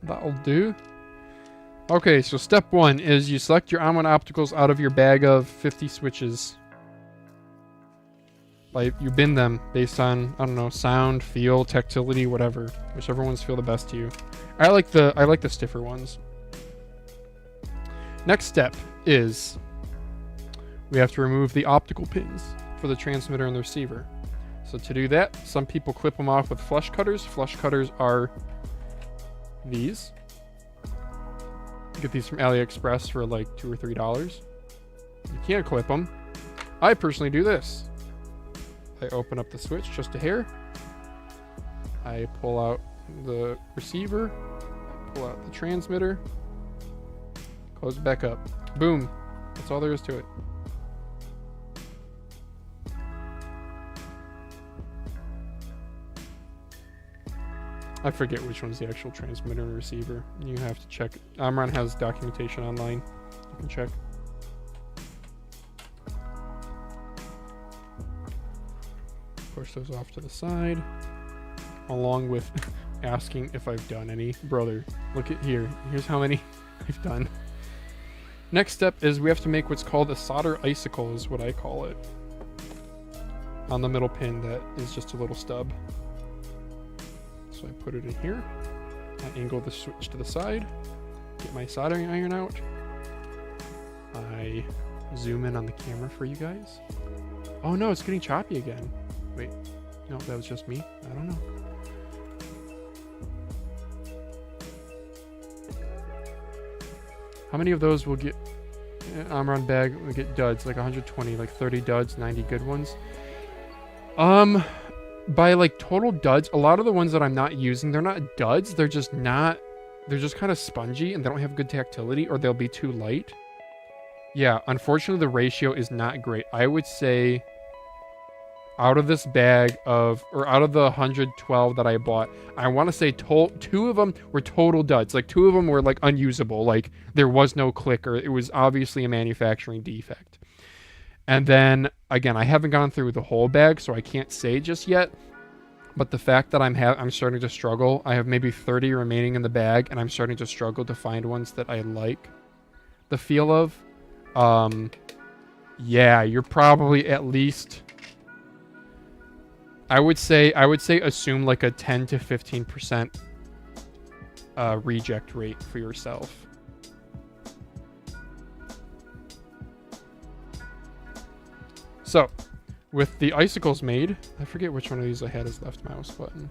That'll do. Okay, so step 1 is you select your On1 opticals out of your bag of 50 switches. Like, you bin them based on, I don't know, sound, feel, tactility, whatever. Whichever ones feel the best to you. I like the stiffer ones. Next step is we have to remove the optical pins for the transmitter and the receiver. So to do that, some people clip them off with flush cutters. Flush cutters are these. You get these from AliExpress for like $2 or $3. You can't clip them. I personally do this. I open up the switch just a hair. I pull out the receiver. I pull out the transmitter. Close it back up. Boom. That's all there is to it. I forget which one's the actual transmitter and receiver. You have to check. Amron has documentation online. You can check. Push those off to the side. Along with asking if I've done any. Brother, look at here. Here's how many I've done. Next step is we have to make what's called a solder icicle, is what I call it. On the middle pin that is just a little stub. So I put it in here. I angle the switch to the side. Get my soldering iron out. I zoom in on the camera for you guys. Oh no, it's getting choppy again. Wait, no, that was just me. I don't know. How many of those will get Amron bag? Will get duds, like 120, like 30 duds, 90 good ones. By like total duds, a lot of the ones that I'm not using, they're not duds. They're just not. They're just kind of spongy and they don't have good tactility, or they'll be too light. Yeah, unfortunately, the ratio is not great. I would say out of this bag of, or out of the 112 that I bought, I want to say 2 of them were total duds. Like 2 of them were like unusable. Like there was no click, or it was obviously a manufacturing defect. And then again, I haven't gone through the whole bag, so I can't say just yet. But the fact that I'm starting to struggle. I have maybe 30 remaining in the bag, and I'm starting to struggle to find ones that I like the feel of. Yeah, you're probably at least, I would say assume like a 10 to 15% reject rate for yourself. So, with the icicles made, I forget which one of these I had as left mouse button.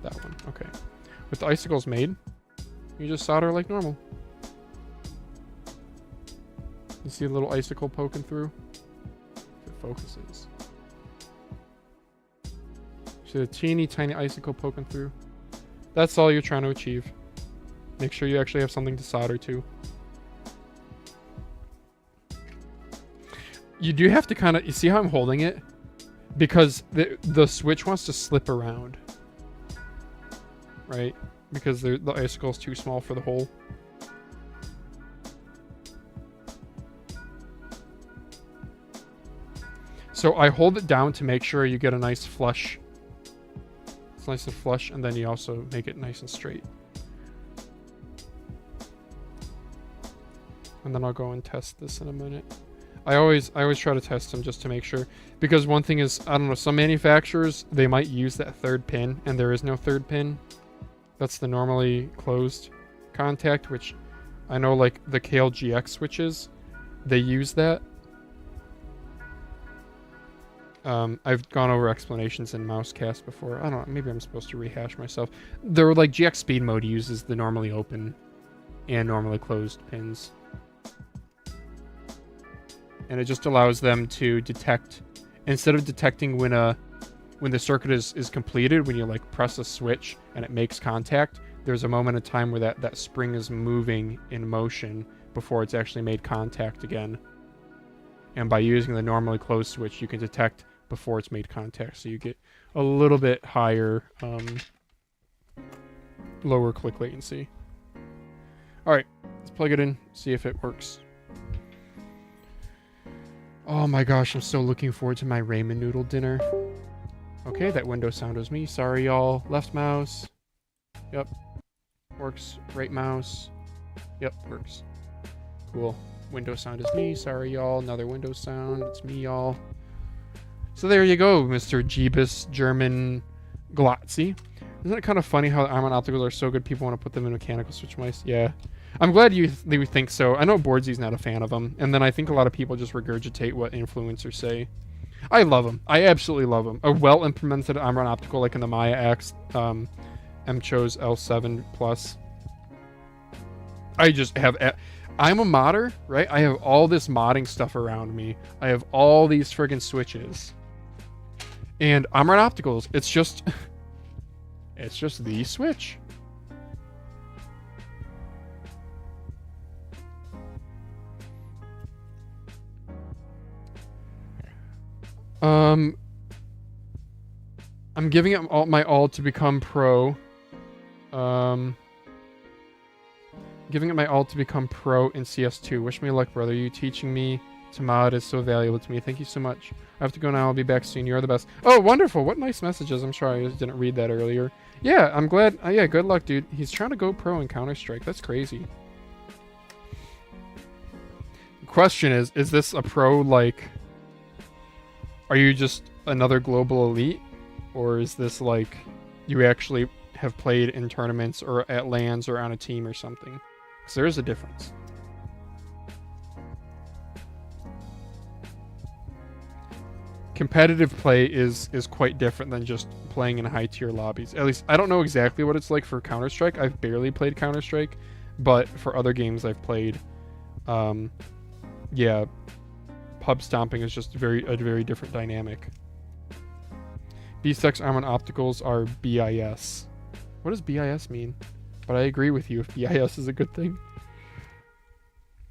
That one, okay. With the icicles made, you just solder like normal. You see a little icicle poking through? If it focuses. See the teeny tiny icicle poking through? That's all you're trying to achieve. Make sure you actually have something to solder to. You do have to kind of, you see how I'm holding it? Because the switch wants to slip around. Right? Because the icicle is too small for the hole. So I hold it down to make sure you get a nice flush. It's nice and flush, and then you also make it nice and straight. And then I'll go and test this in a minute. I always try to test them just to make sure. Because one thing is, I don't know, some manufacturers, they might use that third pin, and there is no third pin. That's the normally closed contact, which I know like the Kale GX switches, they use that. I've gone over explanations in Mousecast before. I don't know, maybe I'm supposed to rehash myself. They're like GX Speed Mode uses the normally open and normally closed pins. And it just allows them to detect, instead of detecting when the circuit is completed, when you like press a switch and it makes contact, there's a moment of time where that spring is moving in motion before it's actually made contact again. And by using the normally closed switch, you can detect before it's made contact, so you get a little bit higher, lower click latency. Alright, let's plug it in, see if it works. Oh my gosh, I'm so looking forward to my ramen noodle dinner. Okay, that window sound was me. Sorry, y'all. Left mouse. Yep. Works. Right mouse. Yep, works. Cool. Window sound is me. Sorry, y'all. Another window sound. It's me, y'all. So there you go, Mr. Jeebus German Glotzy. Isn't it kind of funny how Iron opticals are so good people want to put them in mechanical switch mice? Yeah. I'm glad you think so. I know Boardsy's not a fan of them. And then I think a lot of people just regurgitate what influencers say. I love them. I absolutely love them. A well-implemented Iron optical like in the Maya X MCHO's L7 Plus. I just have... I'm a modder, right? I have all this modding stuff around me. I have all these friggin' switches. And Iron opticals, it's just... it's just the switch. I'm giving it my all to become pro. Giving it my all to become pro in CS2. Wish me luck, brother. You teaching me to mod is so valuable to me. Thank you so much. I have to go now. I'll be back soon. You're the best. Oh, wonderful. What nice messages. I'm sorry I didn't read that earlier. Yeah, I'm glad. Yeah, good luck, dude. He's trying to go pro in Counter-Strike. That's crazy. The question is this a pro, like... Are you just another global elite? Or is this like you actually have played in tournaments or at LANs or on a team or something? Because there is a difference. Competitive play is quite different than just playing in high tier lobbies. At least I don't know exactly what it's like for Counter-Strike. I've barely played Counter-Strike, but for other games I've played, yeah, pub stomping is just a very different dynamic. B-Stex Iron opticals are BIS. What does BIS mean? But I agree with you if BIS is a good thing.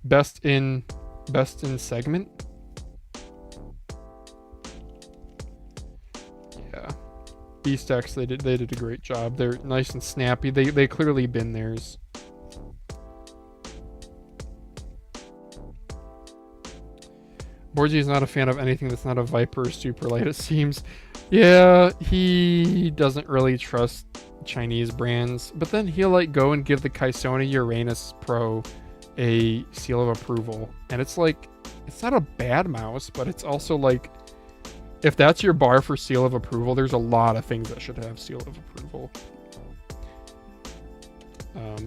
Best in segment. Yeah, B-Stex they did a great job. They're nice and snappy. They clearly been theirs. Borgi is not a fan of anything that's not a Viper or Super Light, it seems. Yeah, he doesn't really trust Chinese brands, but then he'll like go and give the Kaisona Uranus Pro a seal of approval, and it's like, it's not a bad mouse, but it's also like, if that's your bar for seal of approval, there's a lot of things that should have seal of approval.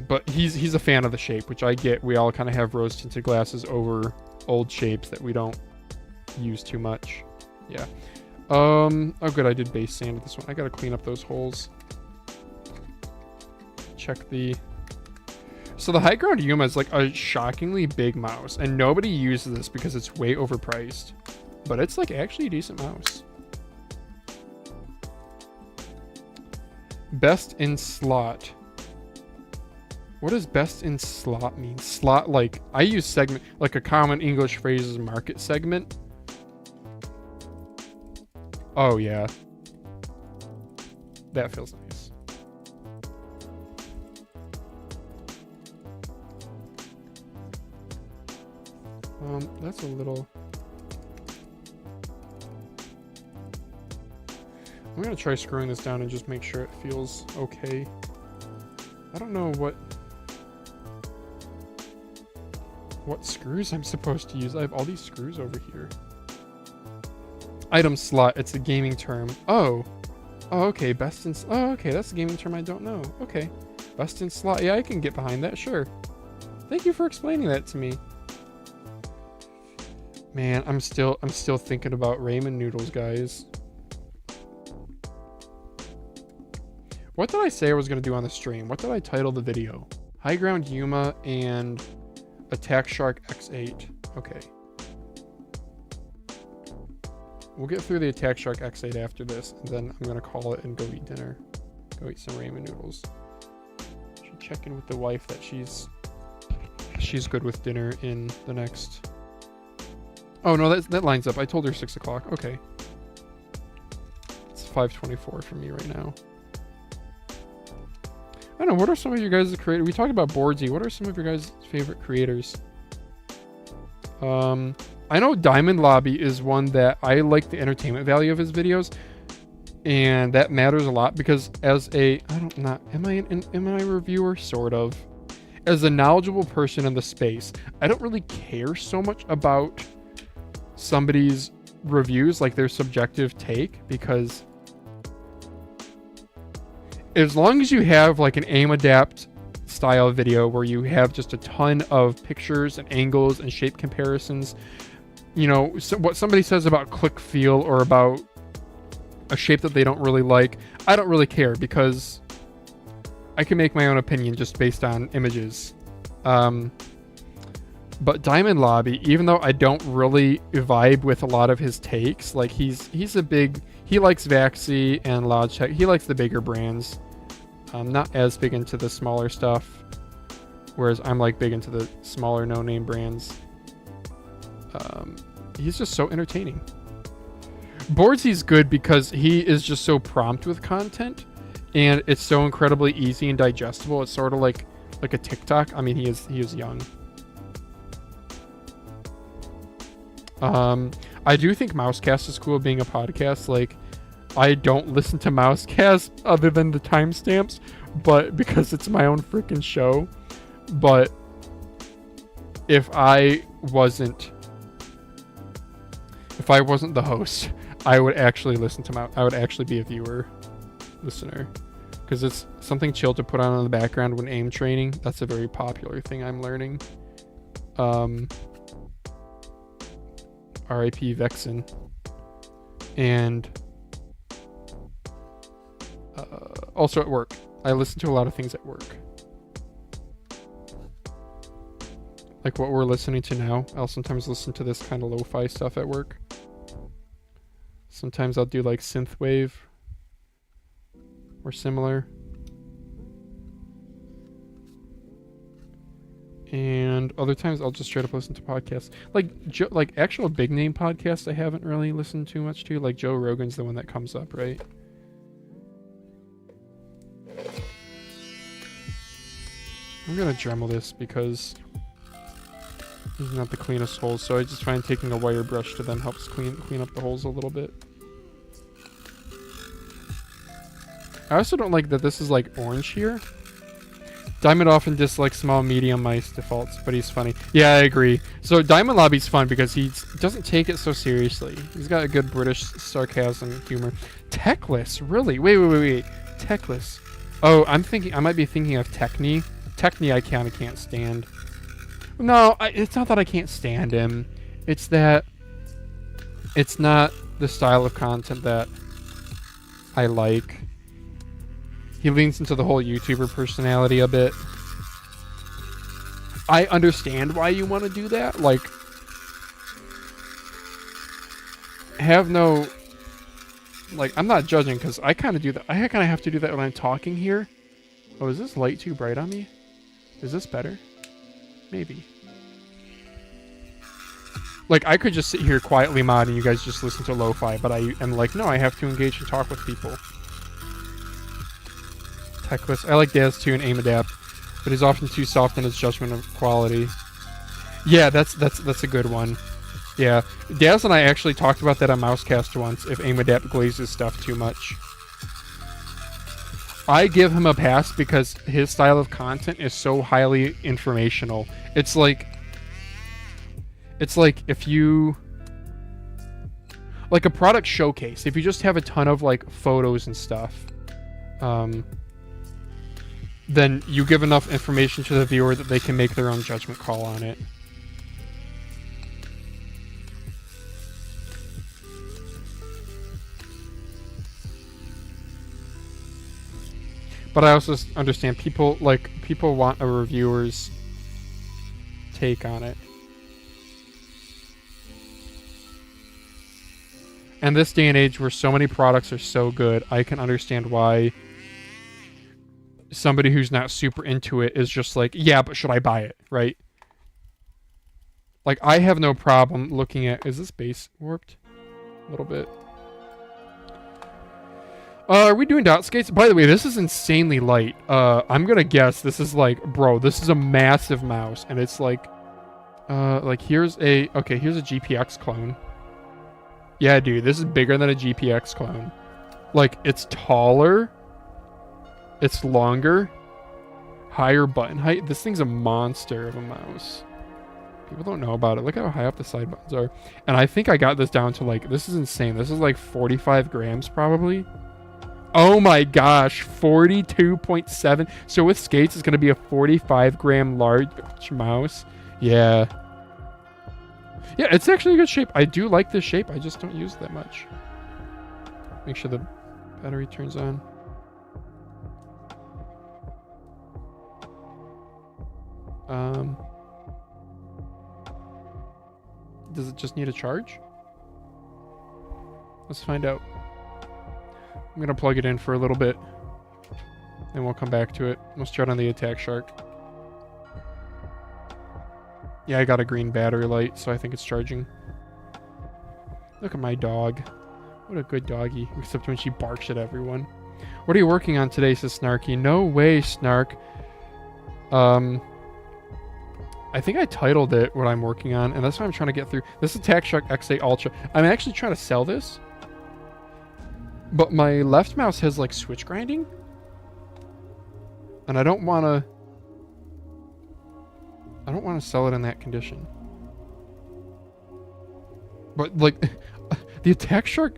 But he's a fan of the shape, which I get. We all kind of have rose tinted glasses over old shapes that we don't use too much. Yeah. Oh good, I did base sand this one. I gotta clean up those holes. Check the... So the Higround Yuma is like a shockingly big mouse, and nobody uses this because it's way overpriced. But it's like actually a decent mouse. Best in slot. What does best in slot mean? Slot, like, I use segment, like a common English phrase is market segment. Oh yeah. That feels nice. That's a little... I'm gonna try screwing this down and just make sure it feels okay. I don't know what screws I'm supposed to use. I have all these screws over here. Item slot, it's a gaming term. Oh, okay, best in... Oh, okay, that's a gaming term I don't know. Okay, best in slot. Yeah, I can get behind that, sure. Thank you for explaining that to me. Man, I'm still thinking about ramen noodles, guys. What did I say I was going to do on the stream? What did I title the video? Higround Yuma and Attack Shark X8. Okay. We'll get through the Attack Shark X8 after this, and then I'm going to call it and go eat dinner. Go eat some ramen noodles. Should check in with the wife that she's good with dinner in the next... Oh, no, that lines up. I told her 6 o'clock. Okay. It's 5:24 for me right now. I don't know, what are some of your guys' creators? We talked about Boardsy. What are some of your guys' favorite creators? I know Diamond Lobby is one that I like the entertainment value of his videos. And that matters a lot because as a... Am I a reviewer? Sort of. As a knowledgeable person in the space, I don't really care so much about somebody's reviews, like their subjective take, because as long as you have like an aim adapt style video where you have just a ton of pictures and angles and shape comparisons, you know, so what somebody says about click feel or about a shape that they don't really like, I don't really care because I can make my own opinion just based on images. But Diamond Lobby, even though I don't really vibe with a lot of his takes, like he likes Vaxi and Logitech. He likes the bigger brands. Not as big into the smaller stuff, whereas I'm like big into the smaller no-name brands. He's just so entertaining. Boardsy's good because he is just so prompt with content, and it's so incredibly easy and digestible. It's sort of like a TikTok. I mean, he is young. I do think Mousecast is cool being a podcast. Like, I don't listen to Mousecast other than the timestamps, but because it's my own freaking show. But if I wasn't the host, I would actually listen to I would actually be a listener, because it's something chill to put on in the background when aim training. That's a very popular thing I'm learning. R.I.P. Vexen. And also at work. I listen to a lot of things at work. Like what we're listening to now. I'll sometimes listen to this kind of lo-fi stuff at work. Sometimes I'll do like synthwave or similar. And other times I'll just straight up listen to podcasts. Like actual big name podcasts I haven't really listened too much to. Like Joe Rogan's the one that comes up, right? I'm gonna Dremel this because these are not the cleanest holes, so I just find taking a wire brush to them helps clean up the holes a little bit. I also don't like that this is like orange here. Diamond often dislikes small, medium mice defaults, but he's funny. Yeah, I agree. So Diamond Lobby's fun because he doesn't take it so seriously. He's got a good British sarcasm humor. Techless, really? Wait. Techless. Oh, I might be thinking of Techni. Techni I kind of can't stand. No, it's not that I can't stand him. It's that it's not the style of content that I like. He leans into the whole YouTuber personality a bit. I understand why you want to do that. Like, have no... Like, I'm not judging because I kind of do that. I kind of have to do that when I'm talking here. Oh, is this light too bright on me? Is this better? Maybe. Like, I could just sit here quietly mod and you guys just listen to lo-fi, but I am like, no, I have to engage and talk with people. Techless. I like Daz too and aim adapt, but he's often too soft in his judgment of quality. Yeah, that's a good one. Yeah, Daz and I actually talked about that on Mousecast once. If aim adapt glazes stuff too much, I give him a pass because his style of content is so highly informational. It's like if you like a product showcase. If you just have a ton of like photos and stuff, then you give enough information to the viewer that they can make their own judgment call on it. But I also understand people want a reviewer's take on it. And this day and age where so many products are so good, I can understand why somebody who's not super into it is just like, yeah, but should I buy it, right? Like, I have no problem looking at... Is this base warped? A little bit. Are we doing dot skates? By the way, this is insanely light. I'm gonna guess this is like... Bro, this is a massive mouse, and it's like... here's a... Okay, here's a GPX clone. Yeah, dude, this is bigger than a GPX clone. Like, it's taller... It's longer, higher button height. This thing's a monster of a mouse. People don't know about it. Look how high up the side buttons are. And I think I got this down to like, this is insane. This is like 45 grams probably. Oh my gosh, 42.7. So with skates, it's going to be a 45 gram large mouse. Yeah. Yeah, it's actually a good shape. I do like this shape. I just don't use it that much. Make sure the battery turns on. Does it just need a charge? Let's find out. I'm gonna plug it in for a little bit, and we'll come back to it. We'll start on the Attack Shark. Yeah, I got a green battery light, so I think it's charging. Look at my dog. What a good doggy, except when she barks at everyone. What are you working on today, says Snarky. No way, Snark. I think I titled it what I'm working on, and that's what I'm trying to get through. This is Attack Shark X8 Ultra. I'm actually trying to sell this, but my left mouse has like switch grinding, and I don't want to sell it in that condition. But like the Attack Shark,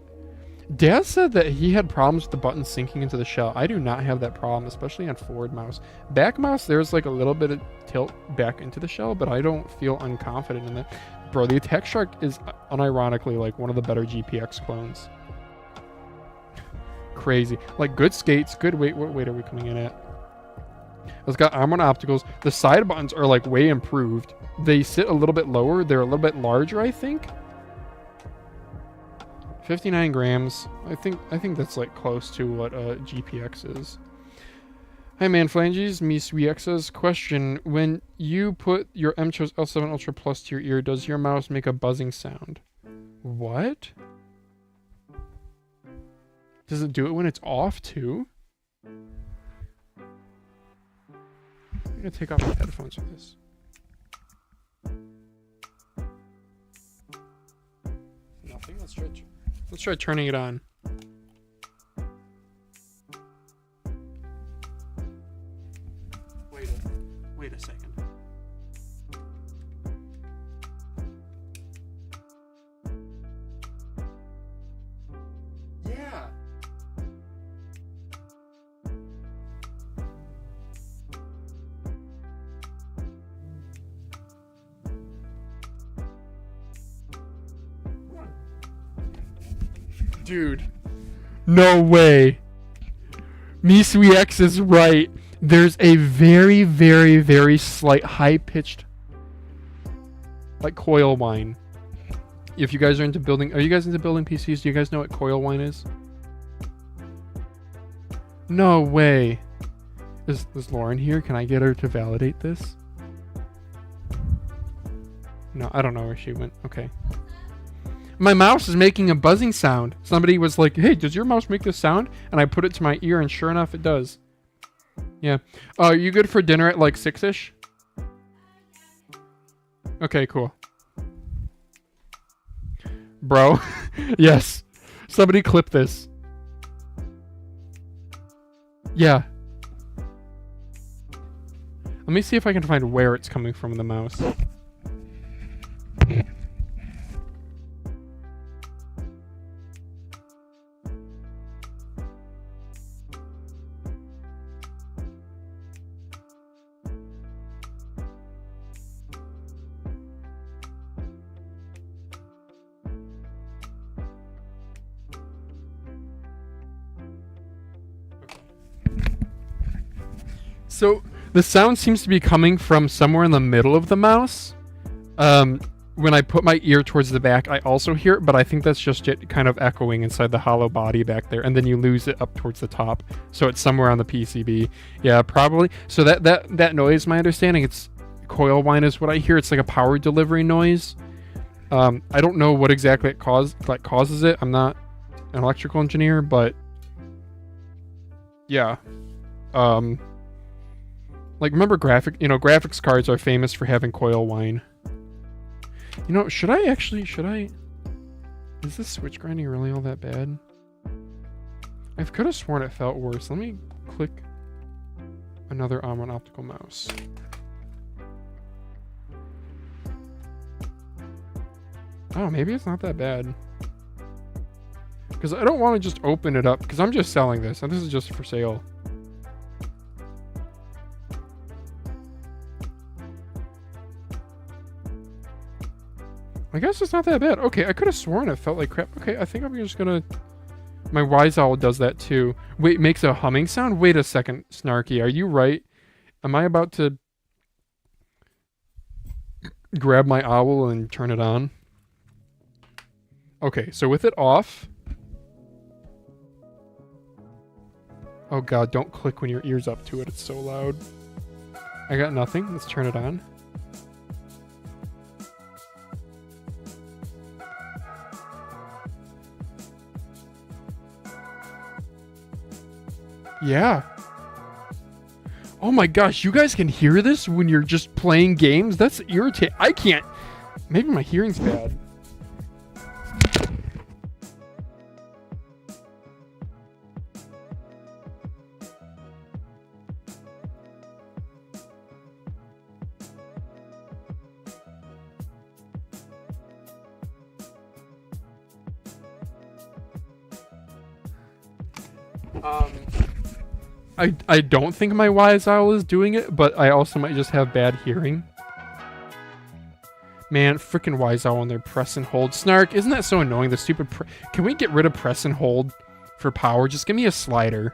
Daz said that he had problems with the button sinking into the shell. I do not have that problem, especially on forward mouse. Back mouse, there's like a little bit of tilt back into the shell, but I don't feel unconfident in that. Bro, the Attack Shark is unironically like one of the better GPX clones. Crazy. Like good skates, good weight. What weight are we coming in at? It's got armor and opticals. The side buttons are like way improved. They sit a little bit lower. They're a little bit larger, I think. 59 grams. I think that's like close to what GPX is. Hi man, Flanges, me Sweexas. Question: when you put your MCHOS L7 Ultra Plus to your ear, does your mouse make a buzzing sound? What? Does it do it when it's off too? I'm gonna take off my headphones for this. Nothing. Let's try turning it on. Wait. Dude. No way. Misui X is right. There's a very, very, very slight high-pitched like coil whine. If you guys are into building... Are you guys into building PCs? Do you guys know what coil whine is? No way. Is Lauren here? Can I get her to validate this? No, I don't know where she went. Okay. My mouse is making a buzzing sound. Somebody was like, hey, does your mouse make this sound? And I put it to my ear, and sure enough, it does. Yeah. Are you good for dinner at like 6-ish? Okay, cool. Bro. Yes. Somebody clip this. Yeah. Let me see if I can find where it's coming from in the mouse. So the sound seems to be coming from somewhere in the middle of the mouse. When I put my ear towards the back, I also hear it, but I think that's just it kind of echoing inside the hollow body back there, and then you lose it up towards the top. So it's somewhere on the PCB. Yeah, probably. So that noise, my understanding, it's coil whine is what I hear. It's like a power delivery noise. I don't know what exactly it causes it. I'm not an electrical engineer, but yeah. Like, remember graphics cards are famous for having coil whine. You know, should I... Is this switch grinding really all that bad? I could have sworn it felt worse. Let me click another on an optical mouse. Oh, maybe it's not that bad. Because I don't want to just open it up, because I'm just selling this, and this is just for sale. I guess it's not that bad. Okay, I could have sworn it felt like crap. Okay, I think I'm just gonna... My Wise Owl does that too. Wait, makes a humming sound? Wait a second, Snarky. Are you right? Am I about to grab my owl and turn it on? Okay, so with it off... Oh god, don't click when your ear's up to it. It's so loud. I got nothing. Let's turn it on. Yeah. Oh my gosh, you guys can hear this when you're just playing games? That's irritating. I can't. Maybe my hearing's bad. I don't think my Wise Owl is doing it, but I also might just have bad hearing. Man, freaking Wise Owl and their press and hold. Snark, isn't that so annoying? The stupid... Can we get rid of press and hold for power? Just give me a slider,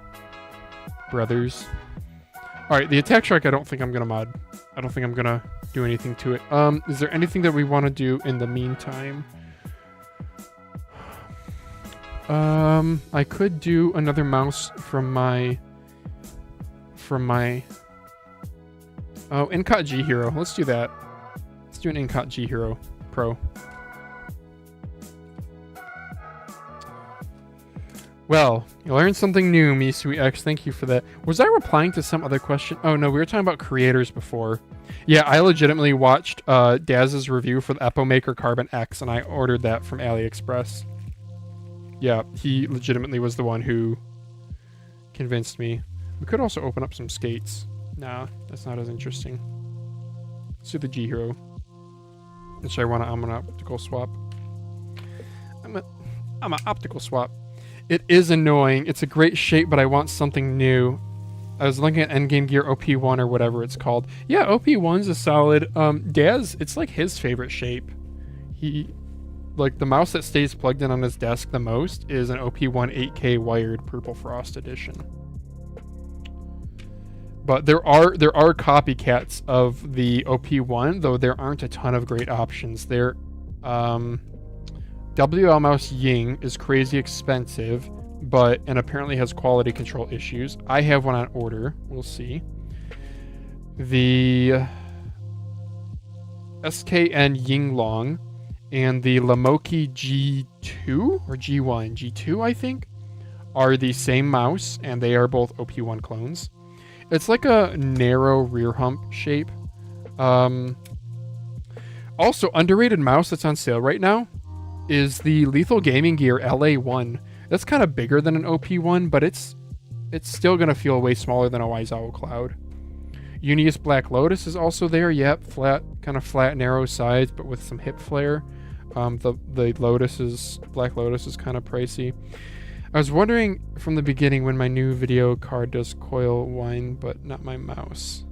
brothers. Alright, the attack strike I don't think I'm going to mod. I don't think I'm going to do anything to it. Is there anything that we want to do in the meantime? I could do another mouse from my... Oh, Incot G Hero. Let's do that. Let's do an Incot G Hero Pro. Well, you learned something new, Misui X. Thank you for that. Was I replying to some other question? Oh, no, we were talking about creators before. Yeah, I legitimately watched Daz's review for the Epomaker Carbon X, and I ordered that from AliExpress. Yeah, he legitimately was the one who convinced me. We could also open up some skates. Nah, that's not as interesting. Let's do the G Hero. Which I'm an optical swap. I'm an optical swap. It is annoying. It's a great shape, but I want something new. I was looking at Endgame Gear OP1 or whatever it's called. Yeah, OP1's a solid. Daz, it's like his favorite shape. like the mouse that stays plugged in on his desk the most is an OP1 8K wired Purple Frost edition. But there are copycats of the OP1, though there aren't a ton of great options. There, WL Mouse Ying is crazy expensive, and apparently has quality control issues. I have one on order. We'll see. The SKN Yinglong and the Lamoki G2 or G2, I think, are the same mouse, and they are both OP1 clones. It's like a narrow rear hump shape. Also, underrated mouse that's on sale right now is the Lethal Gaming Gear LA1. That's kind of bigger than an OP1, but it's still going to feel way smaller than a Waizawa Cloud. Unius Black Lotus is also there. Yep, kind of flat, narrow sides, but with some hip flare. The Black Lotus is kind of pricey. I was wondering from the beginning when my new video card does coil whine, but not my mouse.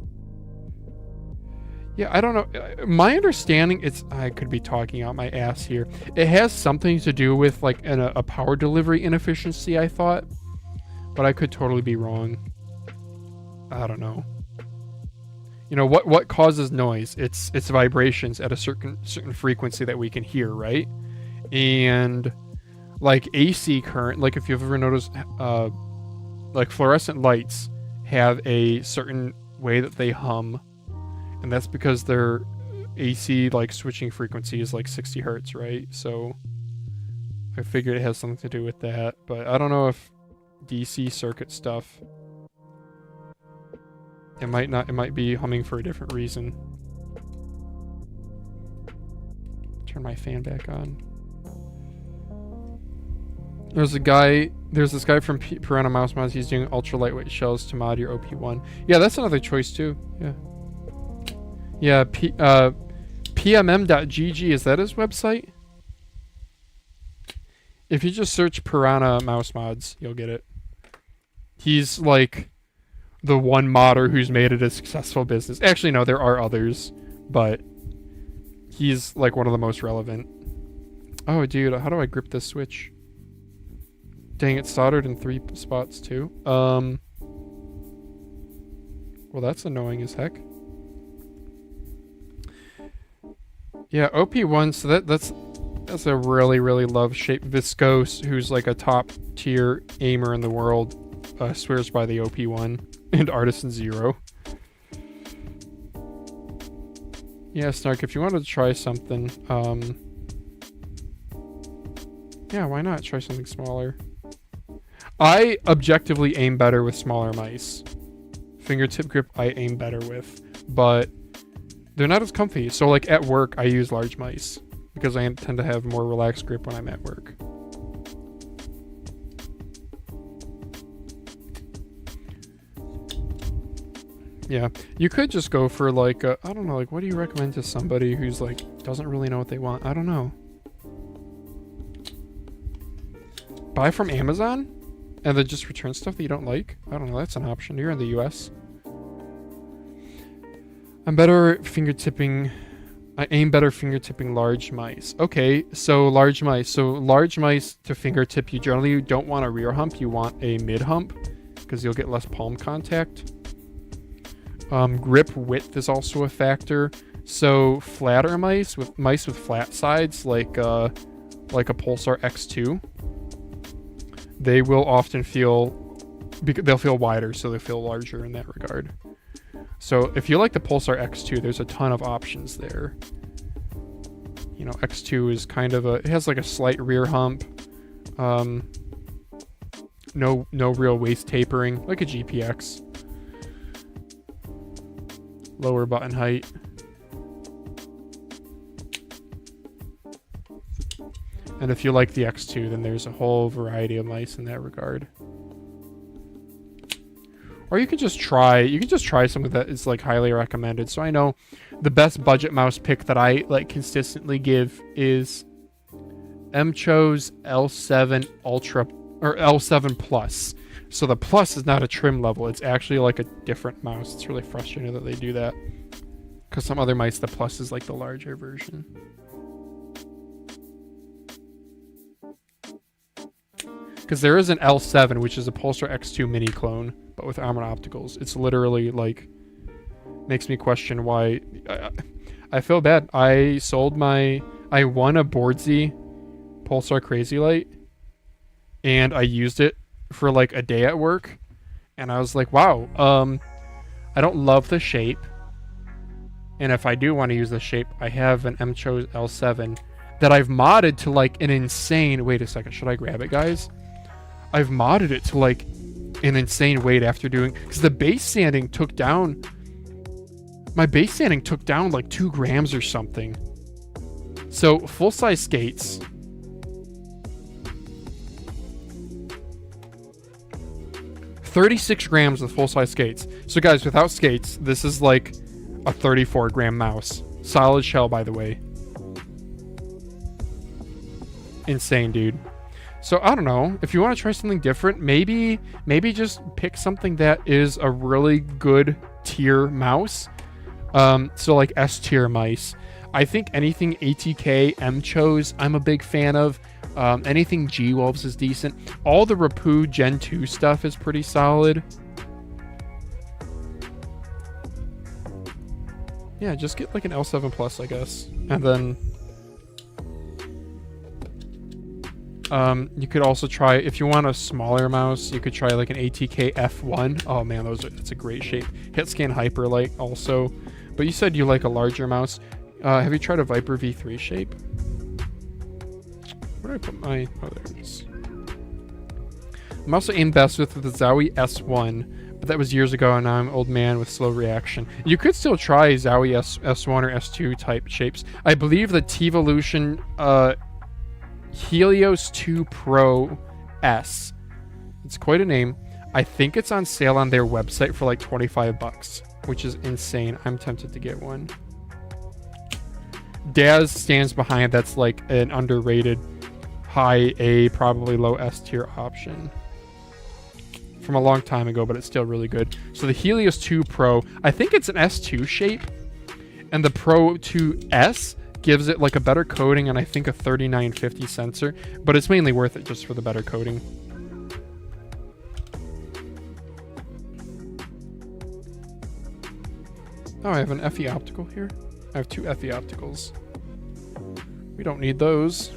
Yeah, I don't know. My understanding, I could be talking out my ass here. It has something to do with like a power delivery inefficiency, I thought, but I could totally be wrong. I don't know. You know what causes noise? It's vibrations at a certain frequency that we can hear, right? And like AC current, like if you've ever noticed, like fluorescent lights have a certain way that they hum. And that's because their AC like switching frequency is like 60 hertz, right? So I figured it has something to do with that, but I don't know if DC circuit stuff. It might not. It might be humming for a different reason. Turn my fan back on. There's this guy from Piranha Mouse Mods. He's doing ultra lightweight shells to mod your OP1. Yeah, that's another choice too. Yeah. Yeah, pmm.gg, is that his website? If you just search Piranha Mouse Mods, you'll get it. He's like the one modder who's made it a successful business. Actually, no, there are others, but he's like one of the most relevant. Oh, dude, how do I grip this switch? Dang, it's soldered in 3 spots too. Well, that's annoying as heck. Yeah, OP1, so that's a really love shape. Viscose, who's like a top tier aimer in the world, swears by the OP1 and Artisan Zero. Yeah, Snark, if you wanted to try something, yeah, why not try something smaller? I objectively aim better with smaller mice. Fingertip grip I aim better with, but they're not as comfy. So like at work, I use large mice because I tend to have more relaxed grip when I'm at work. Yeah, you could just go for like, I don't know, like what do you recommend to somebody who's like, doesn't really know what they want? I don't know. Buy from Amazon and then just return stuff that you don't like? I don't know, that's an option. You're in the US. I aim better fingertipping large mice. Okay, so large mice. So large mice to fingertip, you generally don't want a rear hump, you want a mid hump because you'll get less palm contact. Grip width is also a factor. So flatter mice with flat sides, like a Pulsar X2, they will often they'll feel wider, so they feel larger in that regard. So if you like the Pulsar X2, there's a ton of options there. You know, X2 is kind of it has like a slight rear hump. No real waist tapering, like a GPX. Lower button height. And if you like the X2, then there's a whole variety of mice in that regard. Or you can just try something that is like highly recommended. So I know the best budget mouse pick that I like consistently give is Mcho's L7 Ultra or L7 Plus. So the Plus is not a trim level. It's actually like a different mouse. It's really frustrating that they do that. Because some other mice, the Plus is like the larger version. Because there is an L7, which is a Pulsar X2 mini clone, but with armored opticals. It's literally like, makes me question why. I feel bad. I won a Boardsy Pulsar Crazy Light, and I used it for like a day at work, and I was like, wow, I don't love the shape, and if I do want to use the shape, I have an MCHO L7 that I've modded to like an insane, wait a second, should I grab it, guys? I've modded it to like an insane weight after doing, because the base sanding took down, my base sanding took down like 2 grams or something. So full-size skates, $36 grams with full-size skates. So guys, without skates, this is like a 34-gram mouse. Solid shell, by the way. Insane, dude. So I don't know, if you want to try something different, maybe just pick something that is a really good tier mouse. So like S tier mice. I think anything ATK, MCHOs, I'm a big fan of. Anything G-Wolves is decent. All the Rappu Gen 2 stuff is pretty solid. Yeah, just get like an L7 Plus, I guess. And then you could also try, if you want a smaller mouse, you could try like an ATK F1. Oh man, that's a great shape. Hitscan Hyperlight also. But you said you like a larger mouse. Have you tried a Viper V3 shape? Where did I put my... Oh, there it is. I'm also aimed best with the Zowie S1, but that was years ago, and now I'm an old man with slow reaction. You could still try Zowie S1 or S2 type shapes. I believe the T-Volution Helios 2 Pro S. It's quite a name. I think it's on sale on their website for like $25, which is insane. I'm tempted to get one. Daz stands behind, that's like an underrated high A, probably low S tier option from a long time ago, but it's still really good. So the Helios 2 Pro, I think it's an S2 shape, and the Pro 2S gives it like a better coating and I think a 3950 sensor, but it's mainly worth it just for the better coating. Oh, I have an FE optical here. I have 2 FE opticals. We don't need those.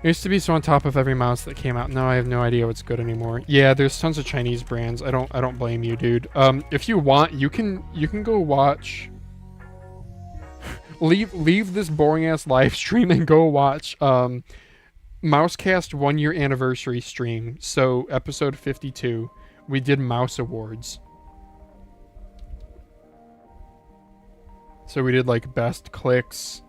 I used to be so on top of every mouse that came out. Now I have no idea what's good anymore. Yeah, there's tons of Chinese brands. I don't blame you, dude. If you want, you can go watch. leave this boring ass live stream and go watch Mousecast 1 year anniversary stream. So episode 52, we did mouse awards. So we did like best clicks.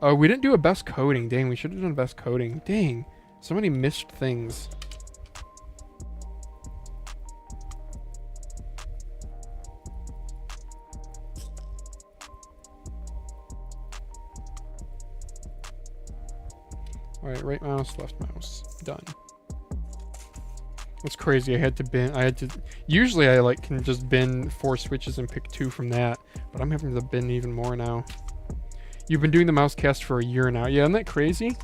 Oh, we didn't do a best coding. Dang, we should have done best coding. Dang, so many missed things. All right, right mouse, left mouse, done. That's crazy. I had to usually I like can just bin 4 switches and pick 2 from that, but I'm having to bin even more now. You've been doing the Mousecast for a year now. Yeah, isn't that crazy?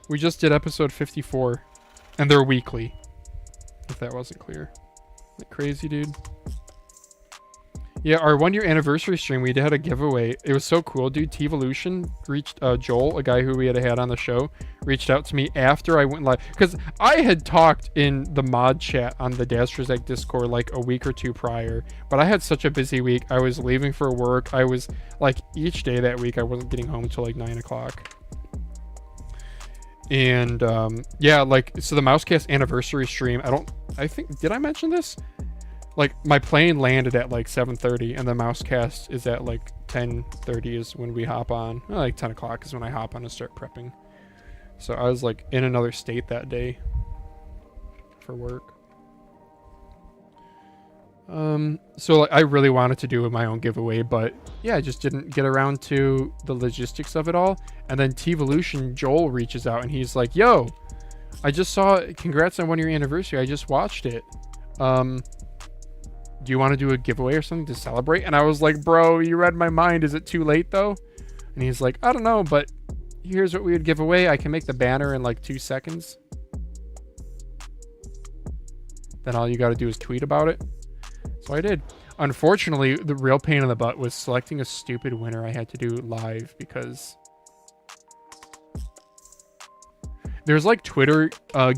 We just did episode 54, and they're weekly, if that wasn't clear. Isn't that crazy, dude? Yeah, our 1 year anniversary stream, we had a giveaway. It was so cool, dude. T-Volution reached, Joel, a guy who we had had on the show, reached out to me after I went live. Because I had talked in the mod chat on the Dastrazek Discord like a week or 2 prior. But I had such a busy week. I was leaving for work. I was, like, each day that week, I wasn't getting home till like 9 o'clock. And, yeah, like, so the Mousecast anniversary stream, did I mention this? Like, my plane landed at like 7:30 and the Mousecast is at like 10:30 is when we hop on. Well, like 10 o'clock is when I hop on and start prepping. So I was like in another state that day for work. So like I really wanted to do my own giveaway, but yeah, I just didn't get around to the logistics of it all. And then T-Volution Joel reaches out and he's like, yo, I just saw, congrats on 1 year anniversary. I just watched it. Do you want to do a giveaway or something to celebrate? And I was like, bro, you read my mind. Is it too late though? And he's like, I don't know, but here's what we would give away. I can make the banner in like 2 seconds. Then all you got to do is tweet about it. So I did. Unfortunately, the real pain in the butt was selecting a stupid winner I had to do live because there's like Twitter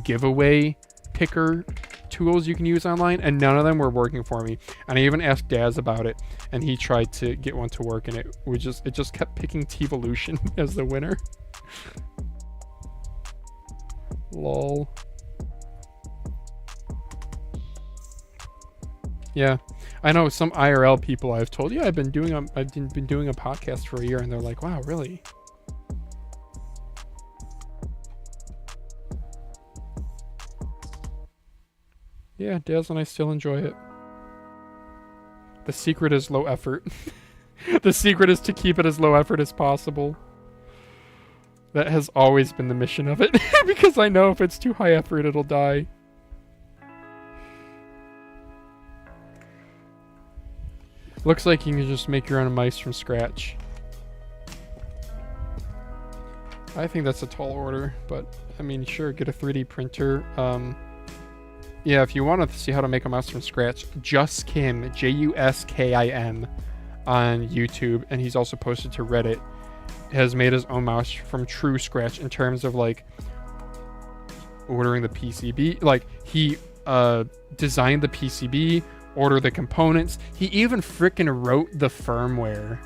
giveaway picker tools you can use online, and none of them were working for me. And I even asked Daz about it, and he tried to get one to work, and it just kept picking T-Evolution as the winner. Lol. Yeah, I know some IRL people I've told, yeah, I've been doing a podcast for a year, and they're like, wow, really? Yeah, Daz and I still enjoy it. The secret is low effort. The secret is to keep it as low effort as possible. That has always been the mission of it, because I know if it's too high effort, it'll die. Looks like you can just make your own mice from scratch. I think that's a tall order, but I mean, sure, get a 3D printer. Yeah, if you want to see how to make a mouse from scratch, Juskim, Juskim, on YouTube, and he's also posted to Reddit, has made his own mouse from true scratch in terms of like ordering the PCB. Like he designed the PCB, order the components. He even freaking wrote the firmware.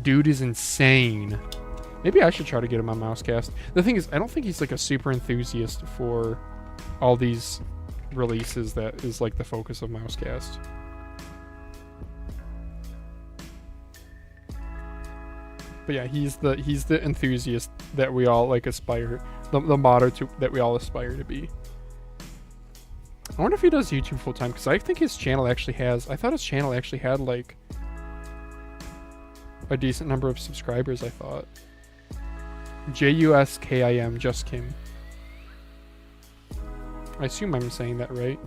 Dude is insane. Maybe I should try to get him on Mousecast. The thing is, I don't think he's like a super enthusiast for all these releases that is like the focus of Mousecast. But yeah, he's the enthusiast that we all like aspire, the motto to that we all aspire to be. I wonder if he does YouTube full time, because I think his channel actually has. I thought his channel actually had like a decent number of subscribers. I thought. Juskim, Juskim. I assume I'm saying that right.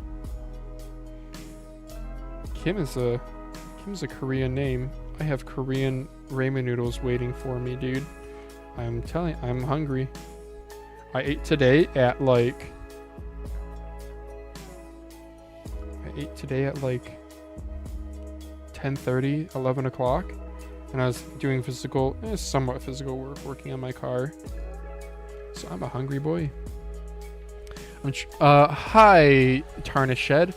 Kim's a Korean name. I have Korean ramen noodles waiting for me, dude. I'm telling you, I'm hungry. I ate today at like 10:30, 11 o'clock, and I was doing somewhat physical work, working on my car. So I'm a hungry boy. Hi, Tarnish Shed.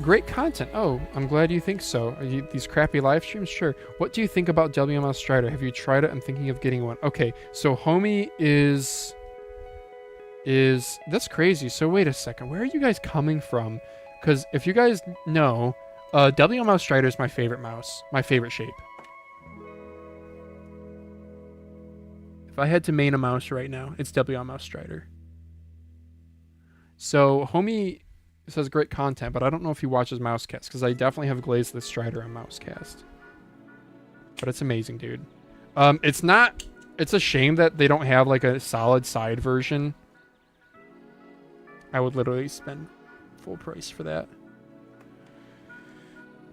Great content. Oh, I'm glad you think so. These crappy live streams? Sure. What do you think about WML Strider? Have you tried it? I'm thinking of getting one. Okay, so homie is that's crazy. So wait a second. Where are you guys coming from? Because if you guys know, WML Strider is my favorite mouse. My favorite shape. If I had to main a mouse right now, it's WML Strider. So homie says great content, but I don't know if he watches Mousecast, because I definitely have glazed the Strider on Mousecast. But it's amazing, dude. It's a shame that they don't have like a solid side version. I would literally spend full price for that.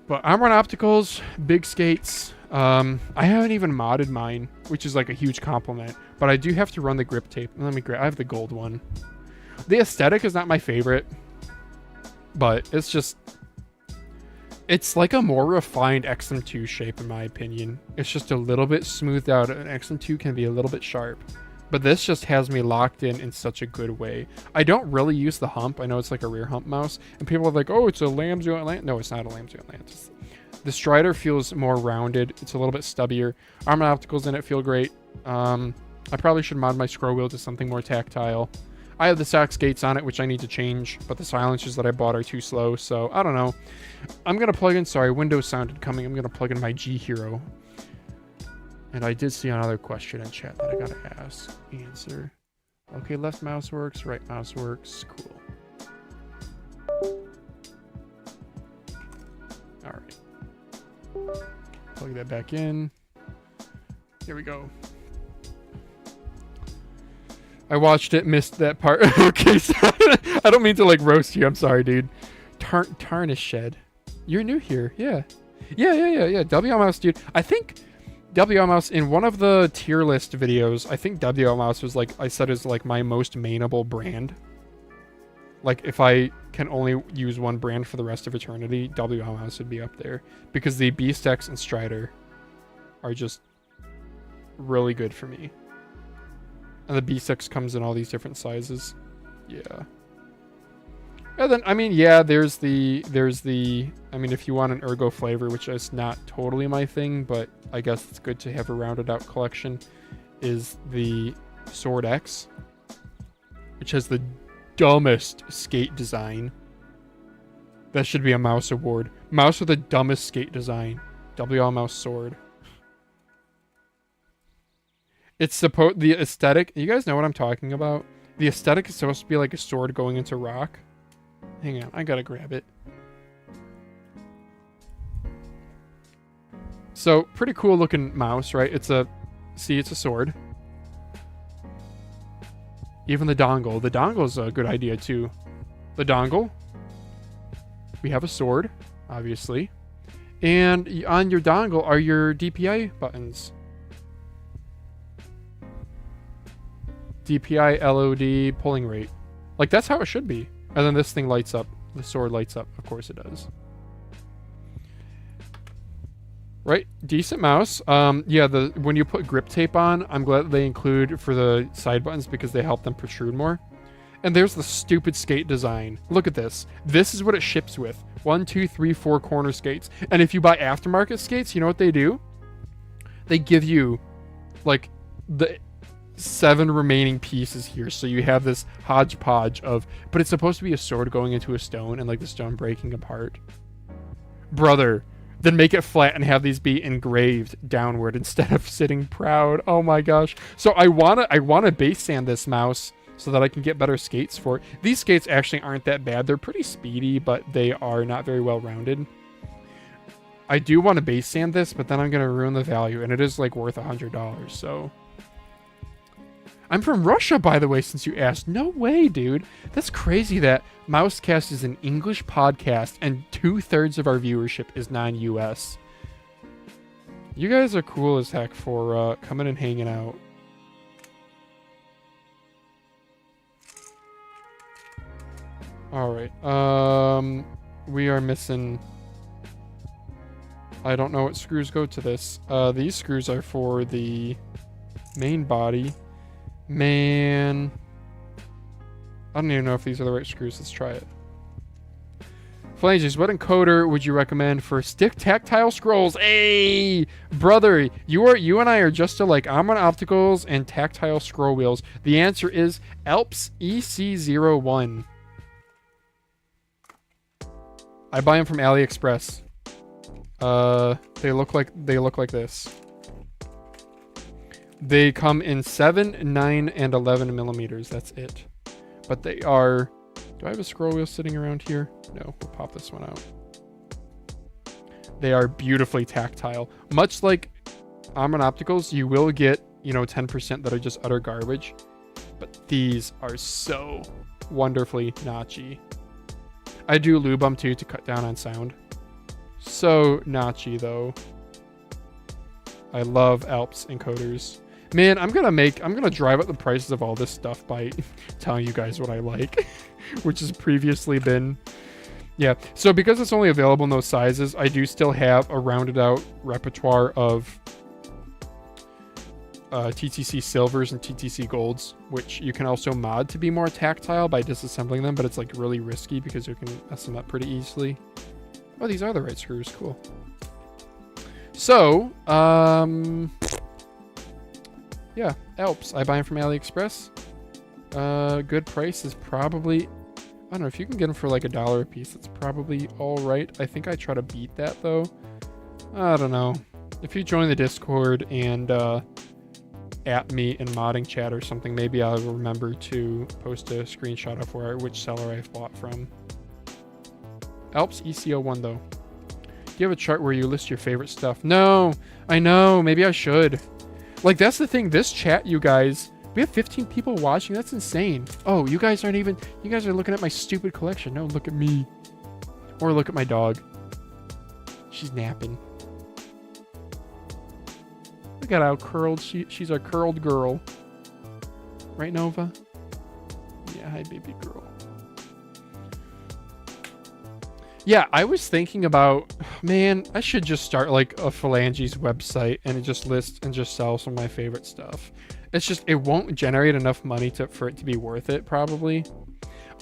But I'm on opticals, big skates. I haven't even modded mine, which is like a huge compliment. But I do have to run the grip tape. I have the gold one. The aesthetic is not my favorite, but it's like a more refined XM2 shape in my opinion. It's just a little bit smoothed out. An XM2 can be a little bit sharp, but this just has me locked in such a good way. I don't really use the hump. I know it's like a rear hump mouse, and people are like, oh, it's a Lambda Atlantis. No, it's not a Lambda Atlantis. The Strider feels more rounded. It's a little bit stubbier. Arm opticals in it feel great. I probably should mod my scroll wheel to something more tactile. I have the stock skates on it, which I need to change, but the silencers that I bought are too slow, so I don't know. I'm going to plug in, sorry, Windows sounded coming. I'm going to plug in my G Hero. And I did see another question in chat that I got to answer. Okay, left mouse works, right mouse works, cool. All right. Plug that back in. Here we go. I watched it, missed that part. Okay, so I don't mean to like roast you. I'm sorry, dude. Tarnish Shed. You're new here. Yeah. Yeah. WMS, dude. I think WL mouse in one of the tier list videos, I think WL mouse was like I said is like my most mainable brand. Like if I can only use one brand for the rest of eternity, WL mouse would be up there because the Beast X and Strider are just really good for me. And the Beast X comes in all these different sizes. Yeah. And then, I mean, yeah, there's the, I mean, if you want an ergo flavor, which is not totally my thing, but I guess it's good to have a rounded out collection, is the Sword X, which has the dumbest skate design. That should be a mouse award. Mouse with the dumbest skate design. WL mouse sword. It's supposed, the aesthetic, you guys know what I'm talking about? The aesthetic is supposed to be like a sword going into rock. Hang on, I gotta grab it. So, pretty cool looking mouse, right? It's a sword. Even the dongle's a good idea too. The dongle. We have a sword, obviously. And on your dongle are your DPI buttons. DPI, LOD, pulling rate. Like, that's how it should be. And then this thing lights up. The sword lights up. Of course it does. Right? Decent mouse. Yeah, when you put grip tape on, I'm glad that they include for the side buttons because they help them protrude more. And there's the stupid skate design. Look at this. This is what it ships with. 1, 2, 3, 4 corner skates. And if you buy aftermarket skates, you know what they do? They give you, like, the 7 remaining pieces here, so you have this hodgepodge of, but it's supposed to be a sword going into a stone and like the stone breaking apart. Brother, then make it flat and have these be engraved downward instead of sitting proud. Oh my gosh. So I wanna base sand this mouse so that I can get better skates for it. These skates actually aren't that bad. They're pretty speedy, but they are not very well rounded. I do want to base sand this, but then I'm gonna ruin the value, and it is like worth $100, so. I'm from Russia, by the way, since you asked. No way, dude. That's crazy that Mousecast is an English podcast and 2/3 of our viewership is non-US. You guys are cool as heck for coming and hanging out. Alright, we are missing... I don't know what screws go to this. These screws are for the main body. Man, I don't even know if these are the right screws. Let's try it. Phalanges, what encoder would you recommend for stick tactile scrolls? Hey, brother, you and I are just alike. I'm on opticals and tactile scroll wheels. The answer is Alps EC01. I buy them from AliExpress. They look like this. They come in 7, 9, and 11 millimeters. That's it. But they are... Do I have a scroll wheel sitting around here? No, we'll pop this one out. They are beautifully tactile. Much like Amon Opticals, you will get, 10% that are just utter garbage. But these are so wonderfully notchy. I do lube them too to cut down on sound. So notchy though. I love Alps encoders. Man, I'm gonna drive up the prices of all this stuff by telling you guys what I like, which has previously been, yeah. So because it's only available in those sizes, I do still have a rounded out repertoire of TTC silvers and TTC golds, which you can also mod to be more tactile by disassembling them, but it's like really risky because you can mess them up pretty easily. Oh, these are the right screws, cool. So, yeah, Alps. I buy them from AliExpress. Good price is probably, I don't know, if you can get them for like $1 a piece, it's probably all right. I think I try to beat that though. I don't know. If you join the Discord and at me in modding chat or something, maybe I'll remember to post a screenshot of which seller I've bought from. Alps EC01 though. Do you have a chart where you list your favorite stuff? No, I know. Maybe I should. Like, that's the thing. This chat, you guys, we have 15 people watching. That's insane. Oh, you guys are looking at my stupid collection. No, look at me. Or look at my dog. She's napping. Look at how curled she's a curled girl. Right, Nova? Yeah, hi, baby girl. Yeah, I was thinking about, man, I should just start like a Phalanges website and it just lists and just sell some of my favorite stuff. It's just, it won't generate enough money for it to be worth it, probably.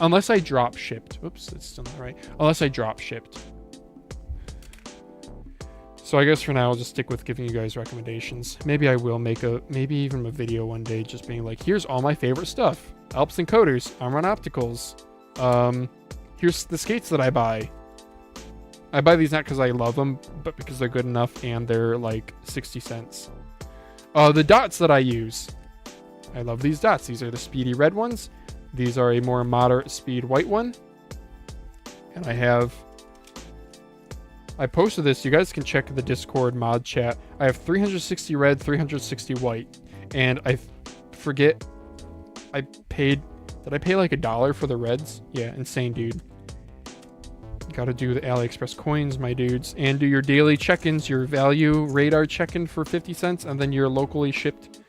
Unless I drop shipped. Oops, it's still not right. Unless I drop shipped. So I guess for now I'll just stick with giving you guys recommendations. Maybe I will make maybe even a video one day just being like, here's all my favorite stuff. Alps and Coders, I'm on Opticals. Here's the skates that I buy. I buy these not because I love them, but because they're good enough and they're like 60 cents. The dots that I use. I love these dots. These are the speedy red ones. These are a more moderate speed white one. And I posted this. You guys can check the Discord mod chat. I have 360 red, 360 white. And I forget, did I pay like $1 for the reds? Yeah, insane, dude. Gotta do the AliExpress coins, my dudes, and do your daily check-ins, your value radar check-in for 50 cents, and then your locally shipped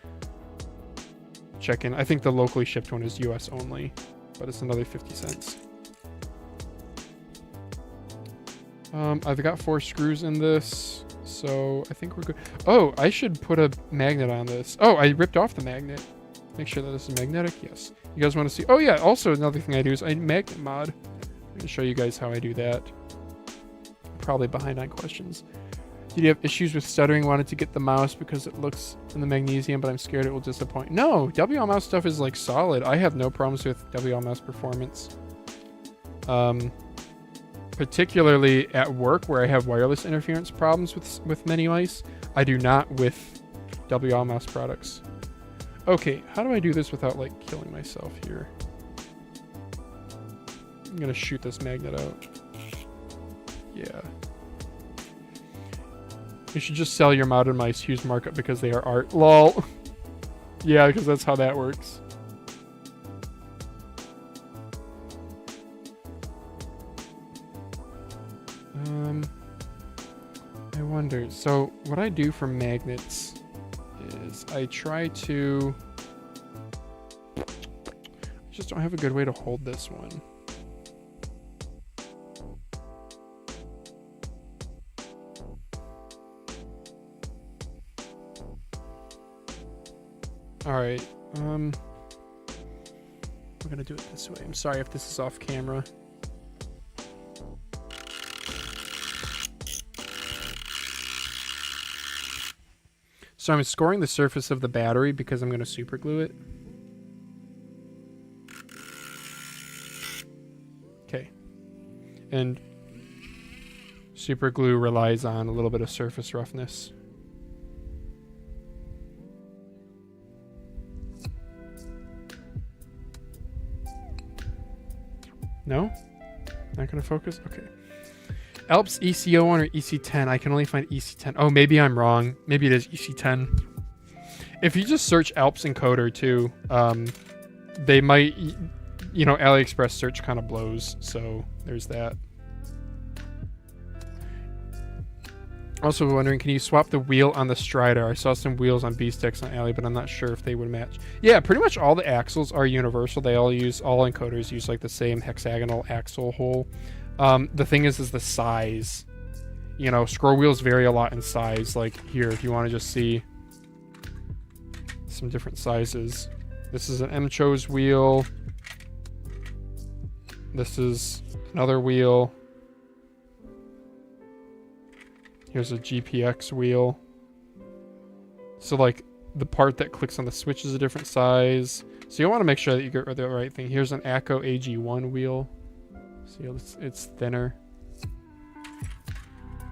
check-in. I think the locally shipped one is US only, but it's another 50 cents. I've got 4 screws in this, so I think we're good. Oh, I should put a magnet on this. Oh, I ripped off the magnet. Make sure that this is magnetic. Yes. You guys want to see? Oh yeah, also another thing I do is I magnet mod. I'm going to show you guys how I do that. Probably behind on questions. Did you have issues with stuttering? Wanted to get the mouse because it looks in the magnesium, but I'm scared it will disappoint. No, WL mouse stuff is like solid. I have no problems with WL mouse performance. Particularly at work where I have wireless interference problems with many mice. I do not with WL mouse products. Okay, how do I do this without like killing myself here? I'm gonna shoot this magnet out. Yeah. You should just sell your modded mice, huge markup because they are art. Lol. Yeah, because that's how that works. I wonder. So what I do for magnets is I try to... I just don't have a good way to hold this one. Alright, we're gonna do it this way. I'm sorry if this is off camera. So I'm scoring the surface of the battery because I'm gonna super glue it. Okay. And super glue relies on a little bit of surface roughness. No? Not gonna focus? Okay. Alps EC01 or EC10? I can only find EC10. Oh, maybe I'm wrong. Maybe it is EC10. If you just search Alps encoder too, they might, you know, AliExpress search kind of blows. So there's that. Also wondering, can you swap the wheel on the Strider? I saw some wheels on B-Sticks on Ali, but I'm not sure if they would match. Yeah, pretty much all the axles are universal. They all encoders use like the same hexagonal axle hole. The thing is the size. You know, scroll wheels vary a lot in size. Like here, if you want to just see some different sizes. This is an M-Chose wheel. This is another wheel. Here's a GPX wheel. So like the part that clicks on the switch is a different size. So you want to make sure that you get the right thing. Here's an ACO AG1 wheel. See, it's thinner.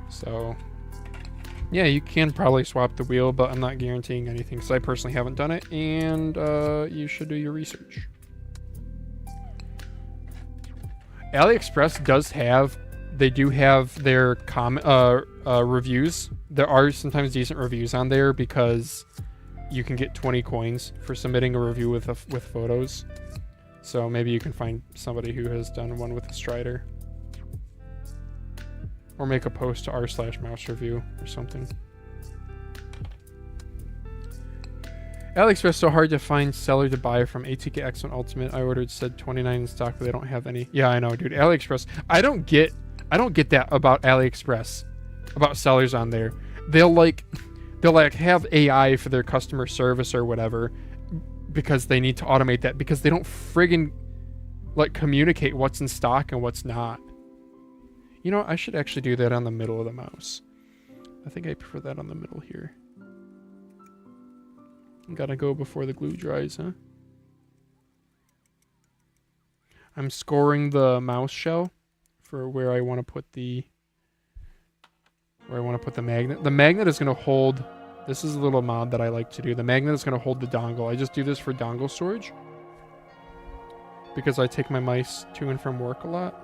So yeah, you can probably swap the wheel, but I'm not guaranteeing anything because I personally haven't done it, and you should do your research. AliExpress does have, they do have their reviews. There are sometimes decent reviews on there because you can get 20 coins for submitting a review with photos. So maybe you can find somebody who has done one with a Strider. Or make a post to r/mouse review or something. AliExpress so hard to find seller to buy from. ATK X1 Ultimate. I ordered said 29 in stock, but they don't have any. Yeah, I know, dude. AliExpress. I don't get that about AliExpress, about sellers on there. They'll have AI for their customer service or whatever because they need to automate that, because they don't friggin' like communicate what's in stock and what's not. You know, I should actually do that on the middle of the mouse. I think I prefer that on the middle here. Gotta go before the glue dries, huh? I'm scoring the mouse shell for where I want to put the magnet. The magnet is going to hold, this is a little mod that I like to do. The magnet is going to hold the dongle. I just do this for dongle storage because I take my mice to and from work a lot.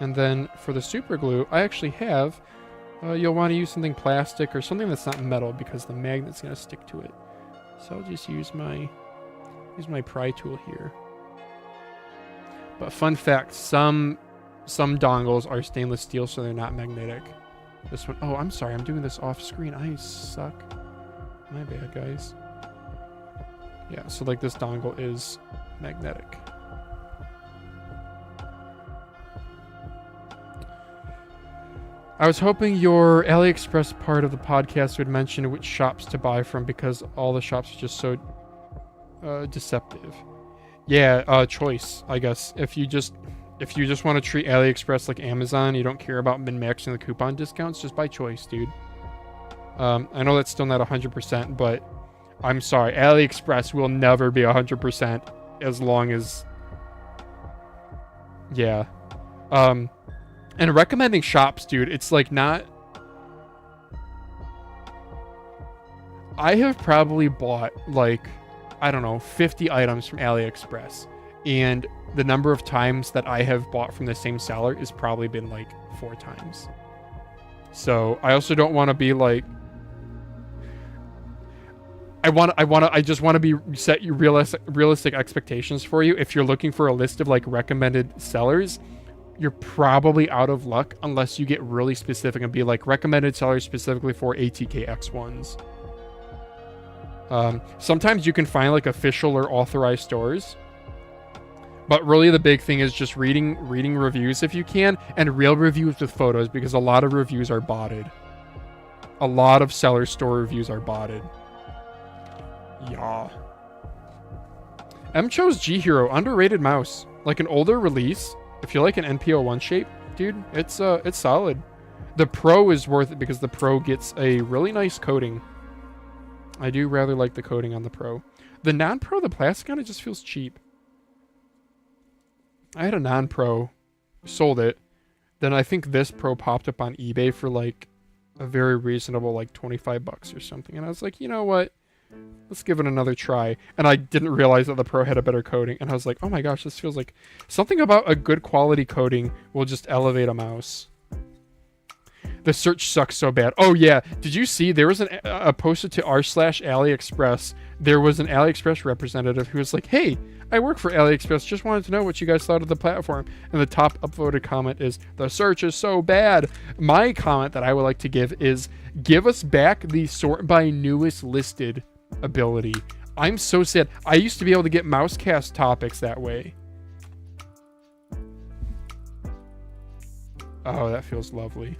And then for the super glue, I actually have, you'll want to use something plastic or something that's not metal because the magnet's going to stick to it. So I'll just use my pry tool here. But fun fact, some dongles are stainless steel, so they're not magnetic. This one, oh, I'm sorry, I'm doing this off screen. I suck. My bad, guys. Yeah, so like this dongle is magnetic. I was hoping your AliExpress part of the podcast would mention which shops to buy from, because all the shops are just so deceptive. Yeah, choice, I guess. If you just want to treat AliExpress like Amazon, you don't care about min-maxing the coupon discounts, just buy choice, dude. I know that's still not 100%, but I'm sorry, AliExpress will never be 100% as long as... Yeah. And recommending shops, dude, it's like not... I have probably bought, like, I don't know, 50 items from AliExpress. And the number of times that I have bought from the same seller has probably been, like, 4 times. So, I also don't want to be, like... I just want to be set you realistic expectations for you. If you're looking for a list of, like, recommended sellers... You're probably out of luck unless you get really specific and be like recommended sellers specifically for ATK X1s. Sometimes you can find like official or authorized stores, but really the big thing is just reading reviews if you can, and real reviews with photos, because a lot of reviews are botted. A lot of seller store reviews are botted. Yeah. M chose G Hero, underrated mouse, like an older release. If you like an NPO1 shape, dude, it's solid. The Pro is worth it because the Pro gets a really nice coating. I do rather like the coating on the Pro. The non-Pro, the plastic on it just feels cheap. I had a non-Pro, sold it. Then I think this Pro popped up on eBay for like a very reasonable, like $25 or something. And I was like, you know what? Let's give it another try. And I didn't realize that the Pro had a better coating. And I was like, oh my gosh, this feels like... Something about a good quality coating will just elevate a mouse. The search sucks so bad. Oh yeah, did you see there was a posted to r/AliExpress. There was an AliExpress representative who was like, hey, I work for AliExpress. Just wanted to know what you guys thought of the platform. And the top upvoted comment is, the search is so bad. My comment that I would like to give is, give us back the sort by newest listed ability. I'm so sad. I used to be able to get Mousecast topics that way. Oh, that feels lovely.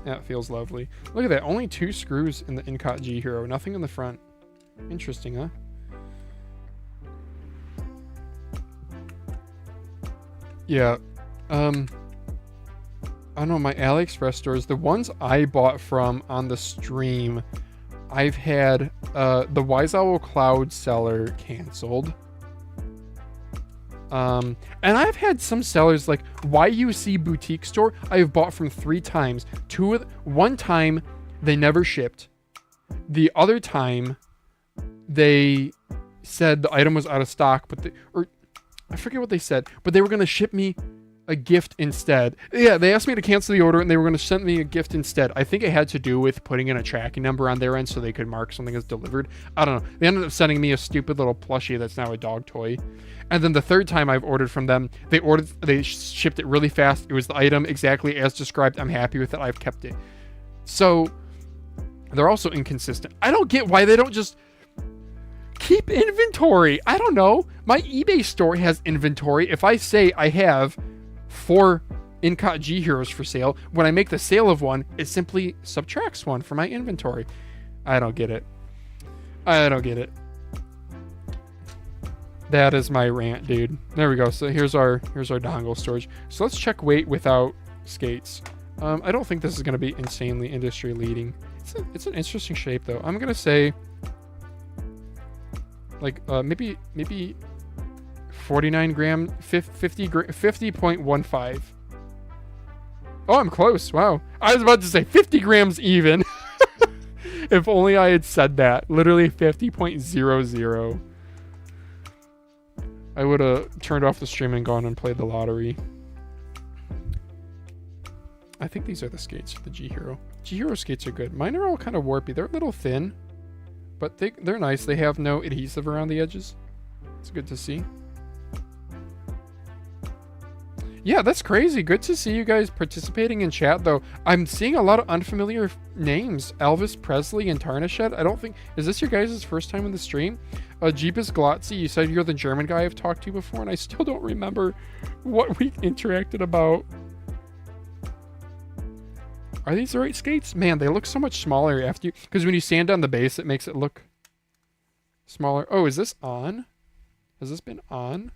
That feels lovely. Look at that. Only 2 screws in the Incot G Hero. Nothing in the front. Interesting, huh? Yeah. I don't know, my AliExpress stores, the ones I bought from on the stream, I've had the Wise Owl Cloud seller canceled. And I've had some sellers like YUC Boutique Store I've bought from 3 times. One time they never shipped. The other time they said the item was out of stock, but I forget what they said, but they were going to ship me a gift instead. Yeah, they asked me to cancel the order and they were going to send me a gift instead. I think it had to do with putting in a tracking number on their end so they could mark something as delivered. I don't know. They ended up sending me a stupid little plushie that's now a dog toy. And then the third time I've ordered from them, they shipped it really fast. It was the item exactly as described. I'm happy with it. I've kept it. So They're also inconsistent. I don't get why they don't just keep inventory. I don't know. My eBay store has inventory. If I say I have 4 Incot G Heroes for sale, when I make the sale of one, it simply subtracts one from my inventory. I don't get it. I don't get it. That is my rant, dude. There we go. So here's our dongle storage. So let's check weight without skates. I don't think this is going to be insanely industry leading. It's an interesting shape though. I'm going to say like maybe 49 gram, 50.15. Oh, I'm close. Wow. I was about to say 50 grams even. If only I had said that. Literally 50.00. I would have turned off the stream and gone and played the lottery. I think these are the skates for the G Hero. G Hero skates are good. Mine are all kind of warpy. They're a little thin, but they're nice. They have no adhesive around the edges. It's good to see. Yeah, that's crazy. Good to see you guys participating in chat, though. I'm seeing a lot of unfamiliar names. Elvis Presley and Tarnished. I don't think... Is this your guys' first time in the stream? Jeepus Glotzy, you said you're the German guy I've talked to before, and I still don't remember what we interacted about. Are these the right skates? Man, they look so much smaller after you... Because when you sand down the base, it makes it look smaller. Oh, is this on? Has this been on?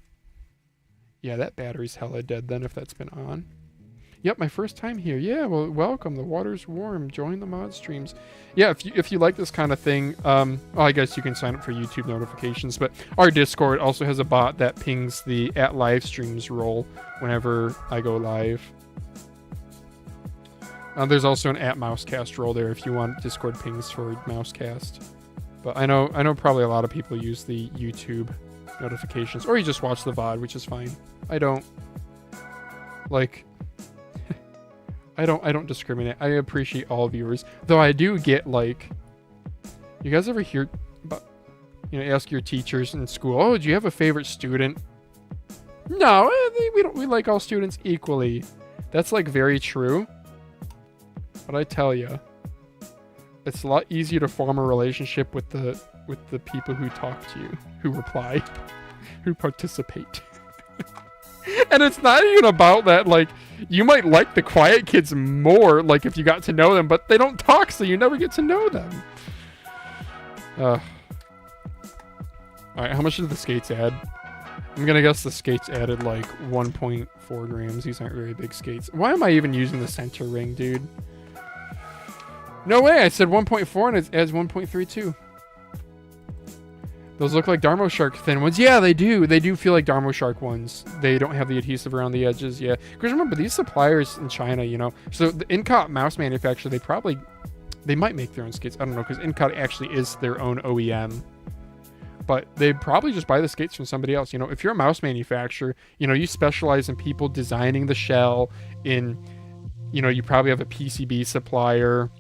Yeah, that battery's hella dead then if that's been on. Yep, my first time here. Yeah, well, welcome. The water's warm. Join the mod streams. Yeah, if you like this kind of thing, well, I guess you can sign up for YouTube notifications, but our Discord also has a bot that pings the @live streams role whenever I go live. There's also an @mousecast role there if you want Discord pings for mousecast. But I know probably a lot of people use the YouTube notifications, or you just watch the VOD, which is fine. I don't like I don't discriminate. I appreciate all viewers, though I do get like, you guys ever hear about, ask your teachers in school, oh, do you have a favorite student? No, we like all students equally. That's like very true, but I tell you, it's a lot easier to form a relationship with the people who talk to you, who reply, who participate. And it's not even about that, like, you might like the quiet kids more, like, if you got to know them, but they don't talk, so you never get to know them. Alright, how much did the skates add? I'm gonna guess the skates added, like, 1.4 grams. These aren't very big skates. Why am I even using the center ring, dude? No way, I said 1.4 and it adds 1.32. Those look like Darmo Shark thin ones. Yeah, they do. They do feel like Darmo Shark ones. They don't have the adhesive around the edges. Yeah. Because remember, these suppliers in China, So the Incot mouse manufacturer, they might make their own skates. I don't know, because Incot actually is their own OEM. But they probably just buy the skates from somebody else. If you're a mouse manufacturer, you specialize in people designing the shell. You probably have a PCB supplier.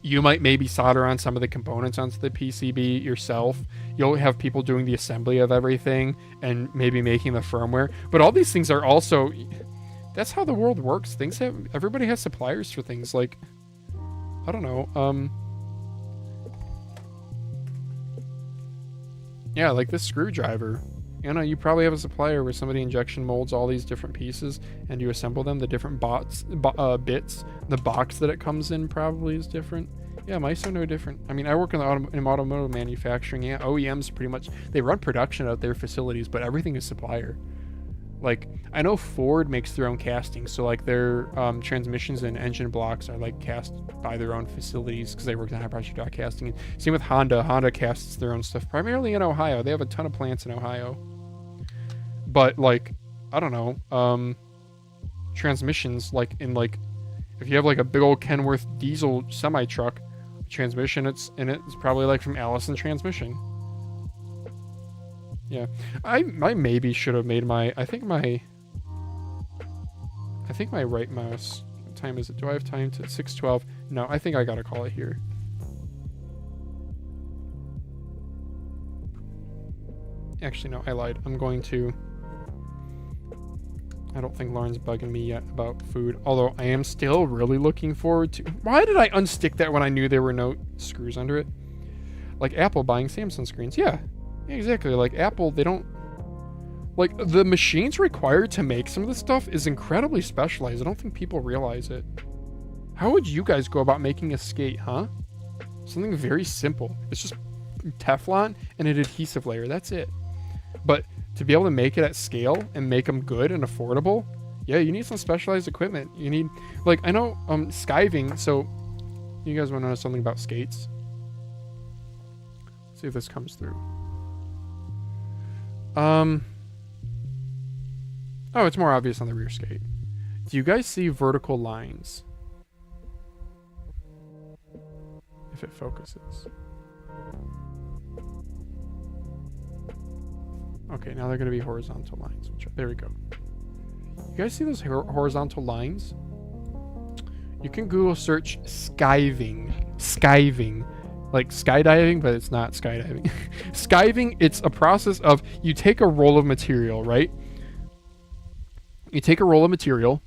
You might maybe solder on some of the components onto the PCB yourself. You'll have people doing the assembly of everything and maybe making the firmware. But all these things are also... That's how the world works. Everybody has suppliers for things. Like, I don't know. Yeah, like this screwdriver. You probably have a supplier where somebody injection molds all these different pieces and you assemble them, the different bits. The box that it comes in probably is different. Yeah, mice are no different. I mean, I work in automotive manufacturing. Yeah, OEMs pretty much, they run production at their facilities, but everything is supplier. Like, I know Ford makes their own casting, so like their transmissions and engine blocks are like cast by their own facilities because they work in high pressure die casting. And same with Honda. Honda casts their own stuff primarily in Ohio. They have a ton of plants in Ohio. But like, I don't know, transmissions, like if you have like a big old Kenworth diesel semi truck transmission, it's probably like from Allison Transmission. Yeah, I maybe should have made I think my right mouse. What time is it? Do I have time to 6:12? No, I think I gotta call it here. Actually, no, I lied. I'm going to I don't think Lauren's bugging me yet about food, although I am still really looking forward to... Why did I unstick that when I knew there were no screws under it? Like Apple buying Samsung screens. Yeah, exactly. Like Apple, they don't... Like, the machines required to make some of this stuff is incredibly specialized. I don't think people realize it. How would you guys go about making a skate, huh? Something very simple. It's just Teflon and an adhesive layer. That's it. But to be able to make it at scale and make them good and affordable, yeah, you need some specialized equipment. You need, like, I know skiving. So you guys want to know something about skates? Let's see if this comes through. Oh, it's more obvious on the rear skate. Do you guys see vertical lines? If it focuses. Okay, now they're going to be horizontal lines. There we go. You guys see those horizontal lines? You can Google search skiving. Skiving. Like skydiving, but it's not skydiving. Skiving, it's a process of you take a roll of material, right? You take a roll of material,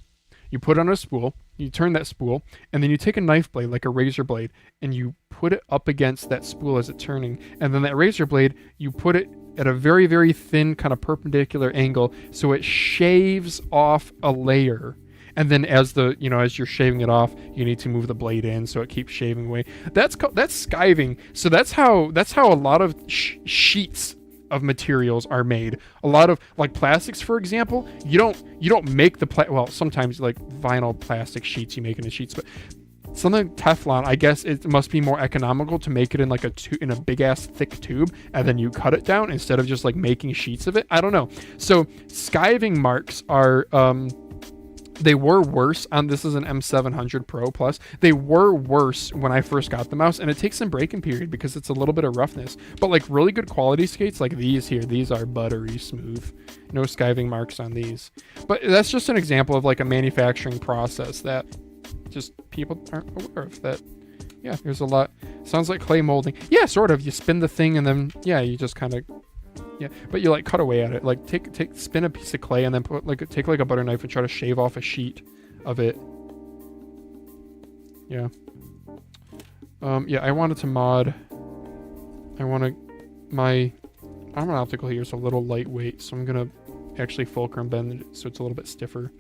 you put it on a spool, you turn that spool, and then you take a knife blade, like a razor blade, and you put it up against that spool as it's turning. And then that razor blade, you put it at a very, very thin kind of perpendicular angle, so it shaves off a layer. And then as you're shaving it off, you need to move the blade in so it keeps shaving away. That's skiving. So that's how a lot of sheets of materials are made. A lot of, like, plastics, for example, you don't make the well, sometimes like vinyl plastic sheets you make into sheets, but something like Teflon, I guess it must be more economical to make it in like in a big ass thick tube, and then you cut it down instead of just like making sheets of it. I don't know. So skiving marks are they were worse on, this is an M700 Pro Plus. They were worse when I first got the mouse, and it takes some breaking period because it's a little bit of roughness. But like really good quality skates like these here, these are buttery smooth. No skiving marks on these. But that's just an example of like a manufacturing process that just people aren't aware of. That, yeah, there's a lot. Sounds like clay molding. Yeah, sort of. You spin the thing and then, yeah, you just kind of, yeah, but you like cut away at it. Like spin a piece of clay and then take like a butter knife and try to shave off a sheet of it. Yeah. Yeah, I wanted to mod. My arm optical here is a little lightweight, so I'm gonna actually fulcrum bend it so it's a little bit stiffer.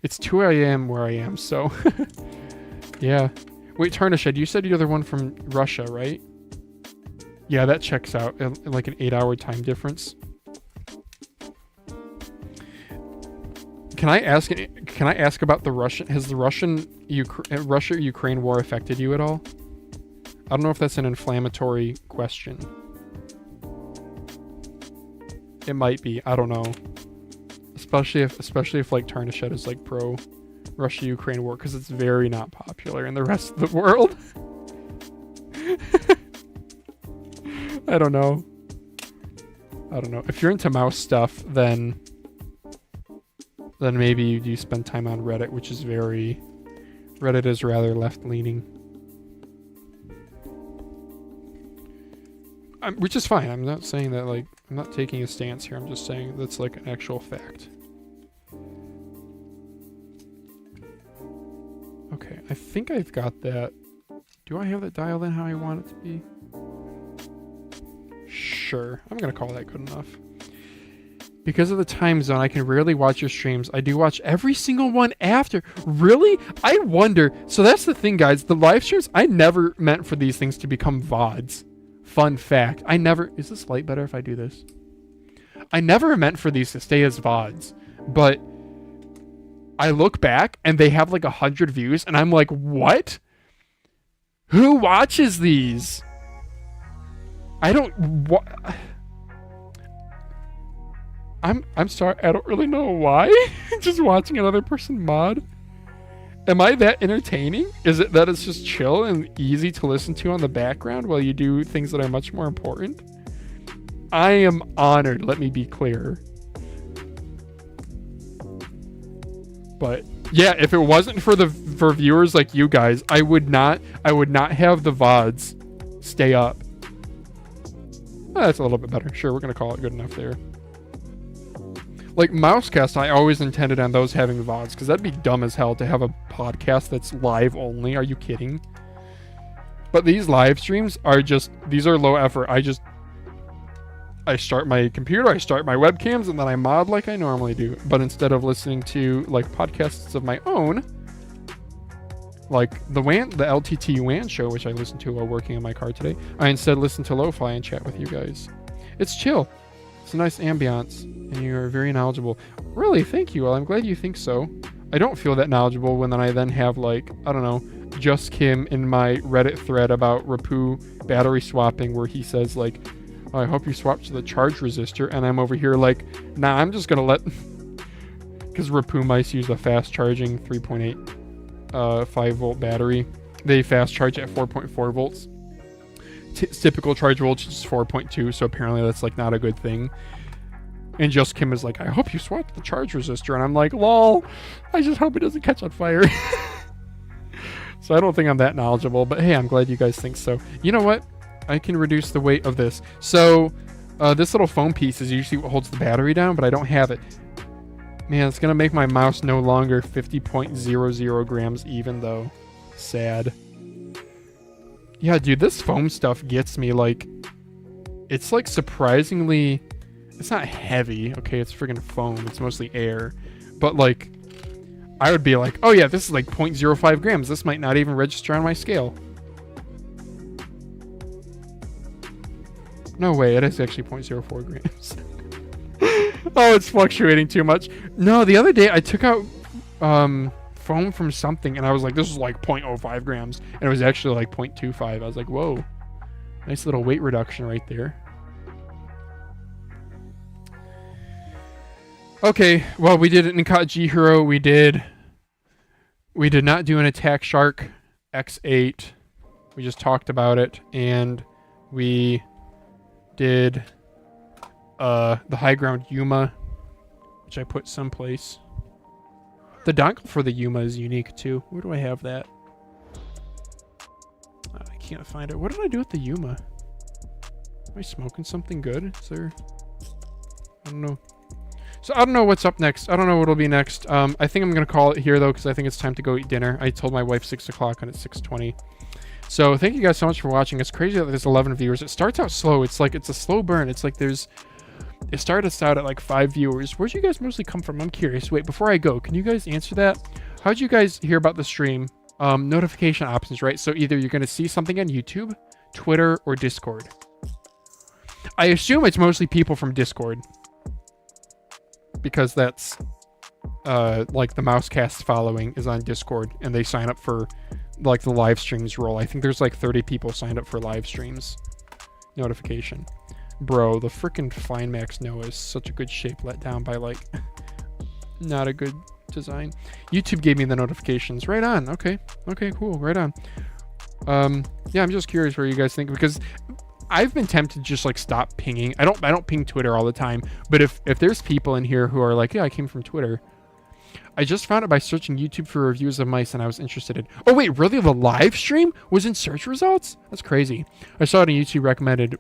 It's 2 a.m. where I am, so yeah. Wait, Tarnished, you said you're the one from Russia, right? Yeah, that checks out. Like an 8-hour time difference. Can I ask about the Russian? Has the Russia-Ukraine war affected you at all? I don't know if that's an inflammatory question. It might be. I don't know. Especially if like Tarnished is like pro Russia-Ukraine war, because it's very not popular in the rest of the world. I don't know. If you're into mouse stuff, then maybe you do spend time on Reddit, which is Reddit is rather left-leaning. Which is fine. I'm not saying that, like, I'm not taking a stance here. I'm just saying that's like an actual fact. Okay, I think I've got that. Do I have that dialed in how I want it to be? Sure, I'm gonna call that good enough. Because of the time zone, I can rarely watch your streams. I do watch every single one after. Really? I wonder. So that's the thing, guys. The live streams, I never meant for these things to become VODs. Fun fact. I never... Is this light better if I do this? I never meant for these to stay as VODs. But I look back and they have like 100 views and I'm like, what? Who watches these? I don't... I'm sorry, I don't really know why. Just watching another person mod. Am I that entertaining? Is it that it's just chill and easy to listen to on the background while you do things that are much more important? I am honored, let me be clear. But yeah, if it wasn't for viewers like you guys, I would not have the VODs stay up. Oh, that's a little bit better. Sure, we're gonna call it good enough there. Like Mousecast, I always intended on those having VODs, because that'd be dumb as hell to have a podcast that's live only. Are you kidding? But these live streams are just, these are low effort. I start my computer, I start my webcams, and then I mod like I normally do. But instead of listening to like podcasts of my own, like the LTT WAN show, which I listened to while working on my car today, I instead listen to Lo-Fi and chat with you guys. It's chill. It's a nice ambiance, and you are very knowledgeable. Really, thank you. Well, I'm glad you think so. I don't feel that knowledgeable when I then have, like, I don't know, Just Kim in my Reddit thread about Rapu battery swapping, where he says, like, oh, I hope you swap to the charge resistor, and I'm over here like, nah, I'm just gonna let... Because Rapu mice use a fast charging 3.8 5 volt battery. They fast charge at 4.4 volts. Typical charge voltage is 4.2, so apparently that's like not a good thing. And Just Kim is like, I hope you swap the charge resistor, and I'm like, lol, I just hope it doesn't catch on fire. So I don't think I'm that knowledgeable, but hey, I'm glad you guys think so. You know what? I can reduce the weight of this. So this little foam piece is usually what holds the battery down, but I don't have it. Man, it's gonna make my mouse no longer 50.00 grams even, though. Sad. Yeah, dude, this foam stuff gets me, like... It's, like, surprisingly... It's not heavy, okay? It's friggin' foam. It's mostly air. But, like, I would be like, oh, yeah, this is, like, 0.05 grams. This might not even register on my scale. No way, it is actually 0.04 grams. Oh, it's fluctuating too much. No, the other day I took out... foam from something, and I was like, this is like 0.05 grams, and it was actually like 0.25. I was like, whoa, nice little weight reduction right there. Okay, well, we did it in G Hero. We did not do an Attack Shark X8. We just talked about it, and we did the Higround Yuma, which I put someplace. The dongle for the Yuma is unique too. Where do I have that? I can't find it. What did I do with the Yuma? Am I smoking something good? Is there... I don't know. So I don't know what's up next. I don't know what'll be next. I think I'm going to call it here though, because I think it's time to go eat dinner. I told my wife 6 o'clock and it's 6:20. So thank you guys so much for watching. It's crazy that there's 11 viewers. It starts out slow. It's like, it's a slow burn. It's like there's... It started us out at like 5 viewers. Where'd you guys mostly come from? I'm curious. Wait, before I go, can you guys answer that? How'd you guys hear about the stream? Notification options, right? So either you're going to see something on YouTube, Twitter, or Discord. I assume it's mostly people from Discord, because that's like the Mousecast following is on Discord, and they sign up for like the live streams role. I think there's like 30 people signed up for live streams notification. Bro, the freaking Fine Max Noah is such a good shape, let down by like not a good design. YouTube gave me the notifications. Right on. Okay, cool. Right on. Yeah, I'm just curious where you guys think, because I've been tempted to just like stop pinging. I don't ping Twitter all the time, but if there's people in here who are like, yeah, I came from Twitter. I just found it by searching YouTube for reviews of mice, and I was interested in... Oh wait, really? The live stream was in search results? That's crazy. I saw it on YouTube recommended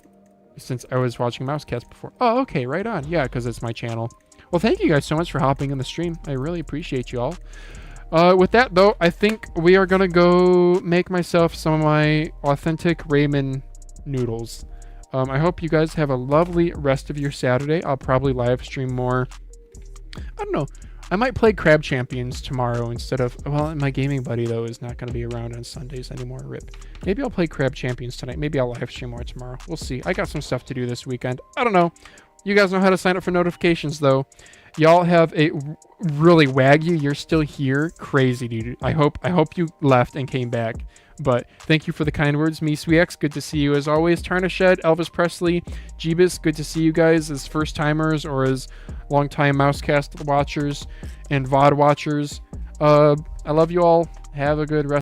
since I was watching Mousecast before. Oh, okay, right on. Yeah, because it's my channel. Well, thank you guys so much for hopping in the stream. I really appreciate you all. With that, though, I think we are going to go make myself some of my authentic ramen noodles. I hope you guys have a lovely rest of your Saturday. I'll probably live stream more. I don't know. I might play Crab Champions tomorrow instead of... Well, my gaming buddy, though, is not going to be around on Sundays anymore. RIP. Maybe I'll play Crab Champions tonight. Maybe I'll live stream more tomorrow. We'll see. I got some stuff to do this weekend. I don't know. You guys know how to sign up for notifications, though. Y'all have a really Wagyu. You're still here. Crazy, dude. I hope you left and came back. But thank you for the kind words. MeSweeX, good to see you as always. Tarnished, Elvis Presley, Jeebus, good to see you guys as first timers or as long time Mousecast watchers and VOD watchers. I love you all. Have a good rest.